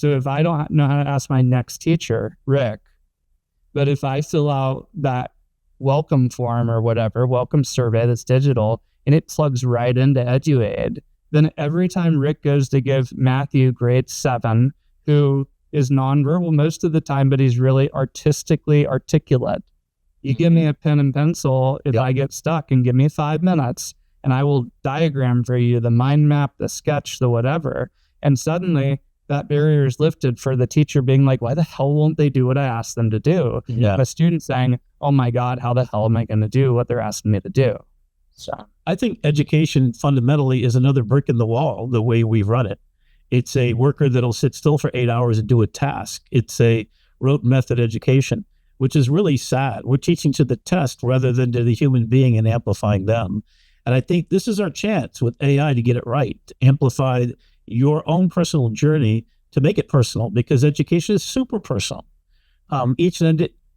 if I don't know how to ask my next teacher, Rick, but if I fill out that welcome form or whatever, welcome survey that's digital, and it plugs right into Eduaide, then every time Rick goes to give Matthew grade 7, who is nonverbal most of the time, but he's really artistically articulate, you give me a pen and pencil if I get stuck, and give me 5 minutes, and I will diagram for you the mind map, the sketch, the whatever. And suddenly that barrier is lifted for the teacher being like, why the hell won't they do what I asked them to do? Yeah. A student saying, oh my God, how the hell am I going to do what they're asking me to do? So I think education fundamentally is another brick in the wall, the way we run it. It's a worker that'll sit still for 8 hours and do a task. It's a rote method education, which is really sad. We're teaching to the test rather than to the human being and amplifying them. And I think this is our chance with AI to get it right, to amplify your own personal journey, to make it personal, because education is super personal. Each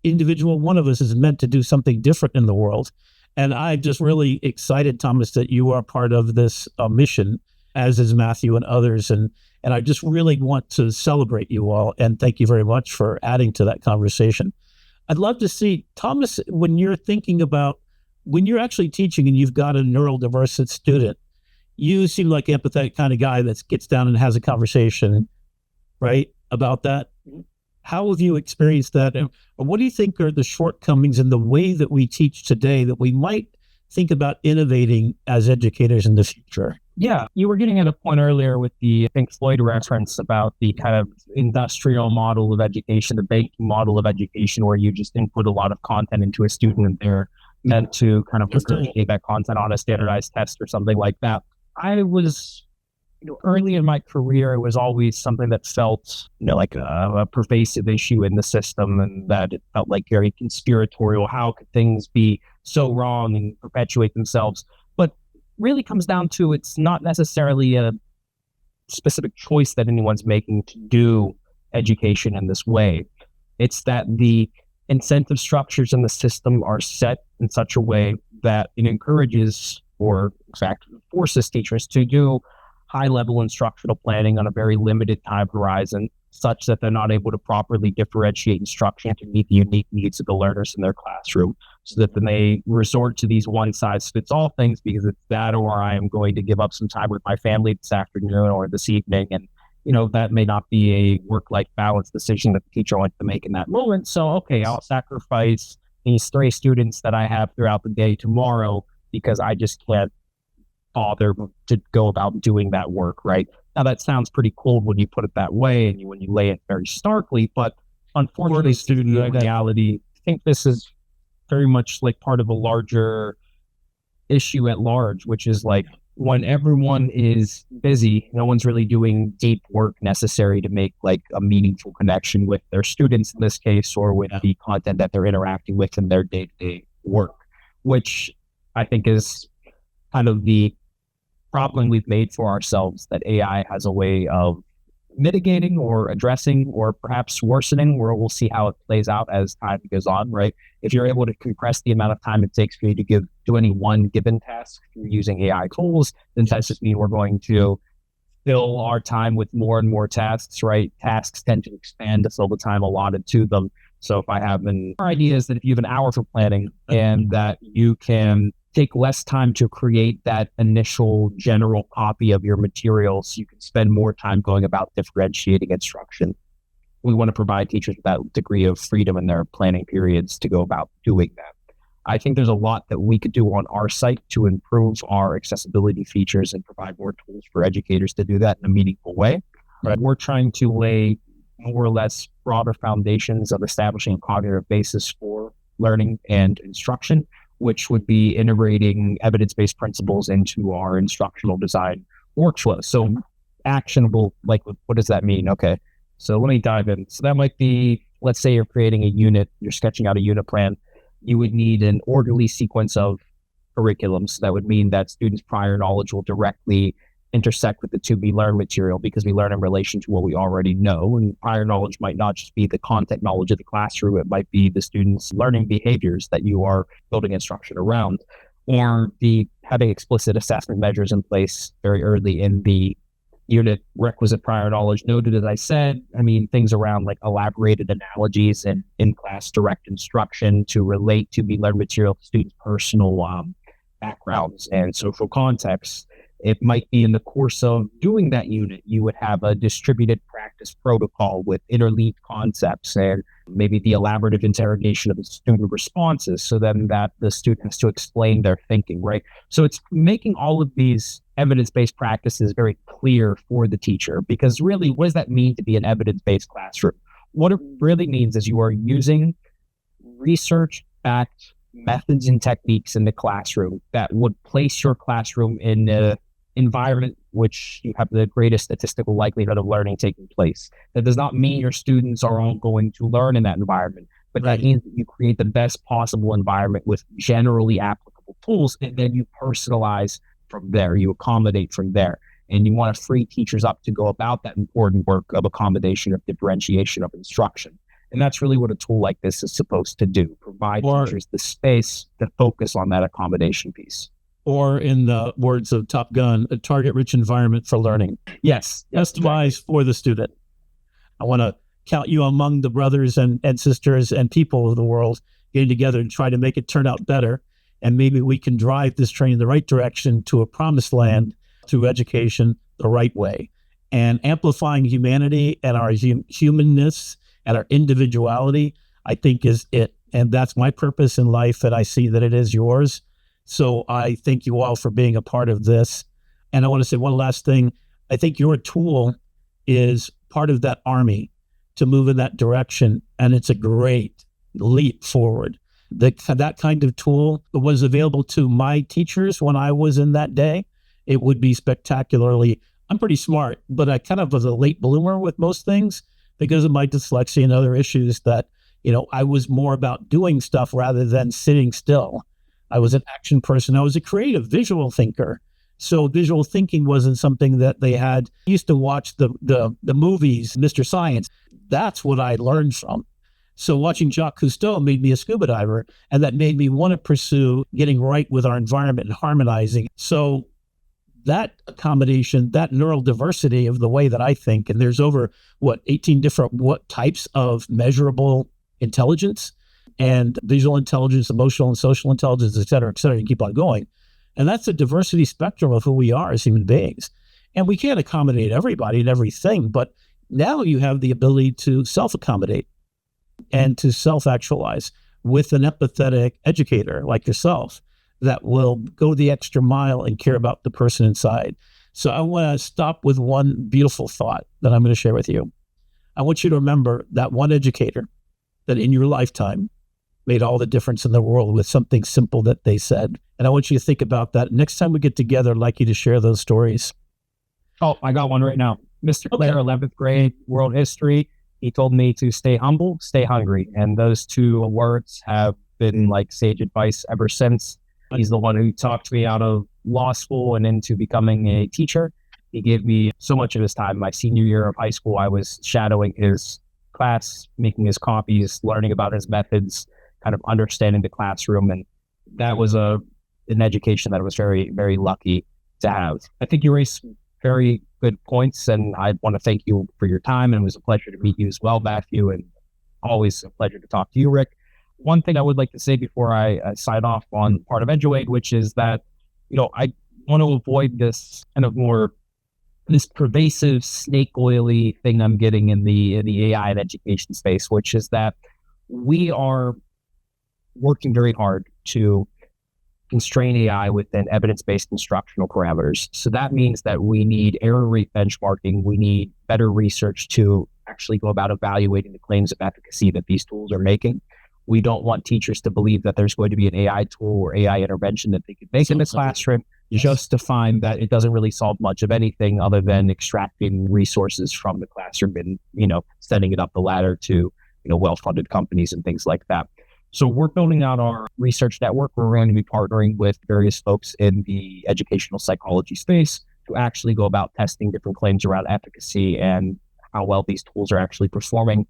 individual one of us is meant to do something different in the world. And I'm just really excited, Thomas, that you are part of this mission, as is Matthew and others. And I just really want to celebrate you all. And thank you very much for adding to that conversation. I'd love to see, Thomas, when you're thinking about, when you're actually teaching and you've got a neurodiverse student, you seem like an empathetic kind of guy that gets down and has a conversation, right, about that. How have you experienced that? And what do you think are the shortcomings in the way that we teach today that we might think about innovating as educators in the future? Yeah, you were getting at a point earlier with the Pink Floyd reference about the kind of industrial model of education, the banking model of education, where you just input a lot of content into a student and they're meant to kind of regurgitate that content on a standardized test or something like that. I was, early in my career, it was always something that felt, like a pervasive issue in the system, and that it felt like very conspiratorial. How could things be so wrong and perpetuate themselves? But really comes down to, it's not necessarily a specific choice that anyone's making to do education in this way. It's that the incentive structures in the system are set in such a way that it encourages, or in fact forces, teachers to do high-level instructional planning on a very limited time horizon, such that they're not able to properly differentiate instruction to meet the unique needs of the learners in their classroom, so that then they resort to these one-size-fits-all things, because it's that, or I am going to give up some time with my family this afternoon or this evening, and that may not be a work-life balance decision that the teacher wants to make in that moment. So, okay, I'll sacrifice these 3 students that I have throughout the day tomorrow because I just can't bother to go about doing that work, right? Now, that sounds pretty cool when you put it that way and when you lay it very starkly, but unfortunately, in reality, I think this is very much like part of a larger issue at large, which is like, when everyone is busy, no one's really doing deep work necessary to make like a meaningful connection with their students in this case, or with the content that they're interacting with in their day-to-day work, which I think is kind of the problem we've made for ourselves, that AI has a way of mitigating or addressing, or perhaps worsening, where we'll see how it plays out as time goes on, right? If you're able to compress the amount of time it takes for you to do any one given task through using AI tools, then that just means we're going to fill our time with more and more tasks, right? Tasks tend to expand to fill the time allotted to them. So if I have an idea is that if you have an hour for planning, and that you can take less time to create that initial general copy of your materials, you can spend more time going about differentiating instruction. We want to provide teachers with that degree of freedom in their planning periods to go about doing that. I think there's a lot that we could do on our site to improve our accessibility features and provide more tools for educators to do that in a meaningful way. Right. We're trying to lay more or less broader foundations of establishing a cognitive basis for learning and instruction, which would be integrating evidence-based principles into our instructional design workflow. So actionable, like what does that mean? Okay, so let me dive in. So that might be, let's say you're creating a unit, you're sketching out a unit plan. You would need an orderly sequence of curriculums. So that would mean that students' prior knowledge will directly intersect with the to-be-learned material, because we learn in relation to what we already know. And prior knowledge might not just be the content knowledge of the classroom, it might be the students' learning behaviors that you are building instruction around, or having explicit assessment measures in place very early in the unit. Requisite prior knowledge noted, as I said. I mean, things around like elaborated analogies and in-class direct instruction to relate to be learned material to students' personal backgrounds and social context. It might be in the course of doing that unit, you would have a distributed practice protocol with interleaved concepts and maybe the elaborative interrogation of the student responses, so then that the student has to explain their thinking, right? So it's making all of these evidence-based practices very clear for the teacher, because really, what does that mean to be an evidence-based classroom? What it really means is you are using research-backed methods and techniques in the classroom that would place your classroom in an environment which you have the greatest statistical likelihood of learning taking place. That does not mean your students are all going to learn in that environment, but that means that you create the best possible environment with generally applicable tools, and then you personalize from there, you accommodate from there. And you want to free teachers up to go about that important work of accommodation, of differentiation, of instruction. And that's really what a tool like this is supposed to do, provide teachers the space to focus on that accommodation piece. Or in the words of Top Gun, a target-rich environment for learning. Yes. Customized for the student. I want to count you among the brothers and sisters and people of the world getting together and try to make it turn out better. And maybe we can drive this train in the right direction to a promised land through education the right way. And amplifying humanity and our humanness and our individuality, I think, is it. And that's my purpose in life, and I see that it is yours. So I thank you all for being a part of this. And I want to say one last thing. I think your tool is part of that army to move in that direction, and it's a great leap forward. That kind of tool was available to my teachers when I was in that day. It would be spectacularly, I'm pretty smart, but I kind of was a late bloomer with most things because of my dyslexia and other issues that, I was more about doing stuff rather than sitting still. I was an action person. I was a creative visual thinker. So visual thinking wasn't something that they had. I used to watch the movies, Mr. Science. That's what I learned from. So watching Jacques Cousteau made me a scuba diver, and that made me want to pursue getting right with our environment and harmonizing. So that accommodation, that neural diversity of the way that I think, and there's over 18 different types of measurable intelligence, and visual intelligence, emotional and social intelligence, et cetera, you keep on going. And that's a diversity spectrum of who we are as human beings. And we can't accommodate everybody and everything, but now you have the ability to self-accommodate and to self-actualize with an empathetic educator like yourself that will go the extra mile and care about the person inside. So I want to stop with one beautiful thought that I'm going to share with you. I want you to remember that one educator that in your lifetime made all the difference in the world with something simple that they said. And I want you to think about that. Next time we get together, I'd like you to share those stories. Oh, I got one right now. Mr. Clare, 11th grade, world history. He told me to stay humble, stay hungry. And those two words have been like sage advice ever since. He's the one who talked me out of law school and into becoming a teacher. He gave me so much of his time. My senior year of high school, I was shadowing his class, making his copies, learning about his methods, kind of understanding the classroom. And that was an education that I was very, very lucky to have. I think you raised very good points, and I want to thank you for your time. And it was a pleasure to meet you as well, Matthew, and always a pleasure to talk to you, Rick. One thing I would like to say before I sign off on part of Eduaide, which is that, I want to avoid this kind of this pervasive snake oily thing I'm getting in the AI and education space, which is that we are working very hard to constrain AI within evidence-based instructional parameters. So that means that we need error rate benchmarking. We need better research to actually go about evaluating the claims of efficacy that these tools are making. We don't want teachers to believe that there's going to be an AI tool or AI intervention that they could make in the classroom just to find that it doesn't really solve much of anything other than extracting resources from the classroom and, setting it up the ladder to, well-funded companies and things like that. So we're building out our research network. We're going to be partnering with various folks in the educational psychology space to actually go about testing different claims around efficacy and how well these tools are actually performing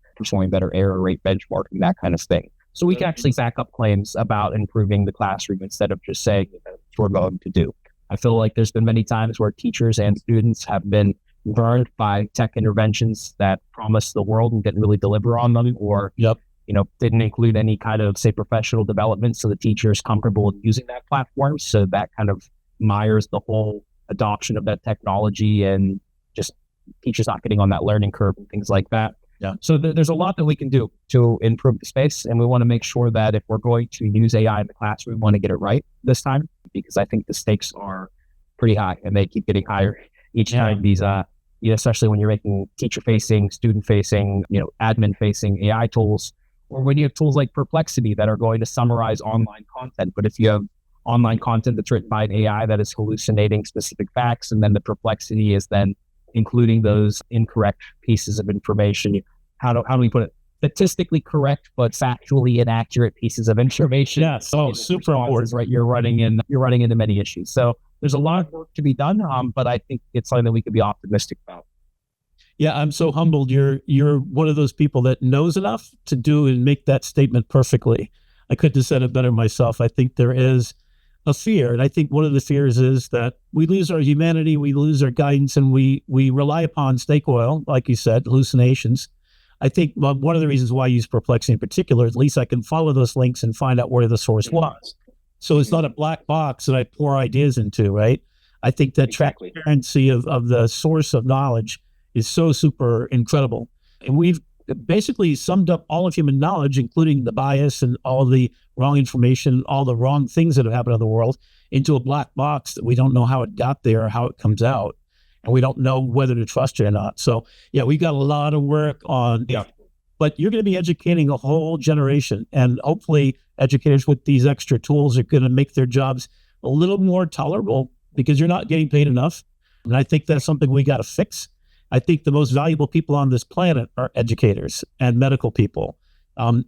better error rate benchmarking, that kind of thing. So we can actually back up claims about improving the classroom instead of just saying that that's what we're going to do. I feel like there's been many times where teachers and students have been burned by tech interventions that promised the world and didn't really deliver on them, or didn't include any kind of, say, professional development so the teacher is comfortable in using that platform. So that kind of mires the whole adoption of that technology and just teachers not getting on that learning curve and things like that. Yeah. So there's a lot that we can do to improve the space. And we want to make sure that if we're going to use AI in the classroom, we want to get it right this time, because I think the stakes are pretty high and they keep getting higher each time these, especially when you're making teacher-facing, student-facing, admin-facing AI tools, or when you have tools like Perplexity that are going to summarize online content. But if you have online content that's written by an AI that is hallucinating specific facts, and then the Perplexity is then including those incorrect pieces of information, how do we put it? Statistically correct, but factually inaccurate pieces of information. Yes. Oh, super important. Right. You're running into many issues. So there's a lot of work to be done, but I think it's something that we could be optimistic about. Yeah, I'm so humbled. You're one of those people that knows enough to do and make that statement perfectly. I couldn't have said it better myself. I think there is a fear, and I think one of the fears is that we lose our humanity, we lose our guidance, and we rely upon snake oil, like you said, hallucinations. I think one of the reasons why I use Perplexity in particular, at least I can follow those links and find out where the source was. So it's not a black box that I pour ideas into, right? I think that transparency of the source of knowledge is so super incredible. And we've basically summed up all of human knowledge, including the bias and all the wrong information, all the wrong things that have happened in the world, into a black box that we don't know how it got there or how it comes out. And we don't know whether to trust it or not. So yeah, we've got a lot of work on, but you're going to be educating a whole generation, and hopefully educators with these extra tools are going to make their jobs a little more tolerable, because you're not getting paid enough. And I think that's something we got to fix. I think the most valuable people on this planet are educators and medical people. And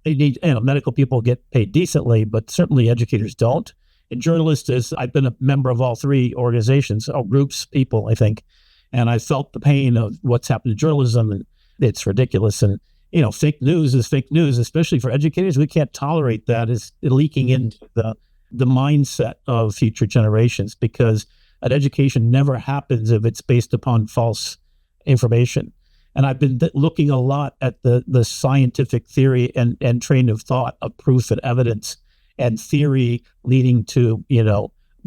they need, medical people get paid decently, but certainly educators don't. And journalists I've been a member of all three organizations, groups, people, I think. And I felt the pain of what's happened to journalism, and it's ridiculous. And, fake news is fake news, especially for educators. We can't tolerate that as leaking into the mindset of future generations, because an education never happens if it's based upon false information. And I've been looking a lot at the scientific theory and train of thought of proof and evidence, and theory leading to,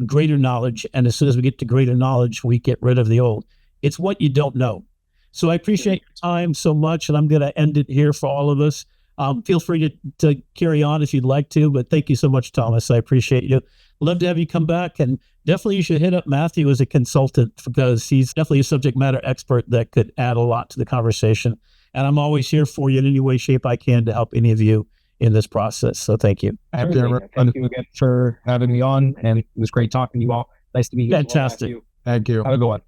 greater knowledge. And as soon as we get to greater knowledge, we get rid of the old. It's what you don't know. So I appreciate your time so much, and I'm going to end it here for all of us. Feel free to carry on if you'd like to, but thank you so much, Thomas. I appreciate you. Love to have you come back, and definitely you should hit up Matthew as a consultant, because he's definitely a subject matter expert that could add a lot to the conversation. And I'm always here for you in any way, shape I can to help any of you in this process. So thank you. Thank you again for having me on, and it was great talking to you all. Nice to meet you. Fantastic. Thank you. Have a good one.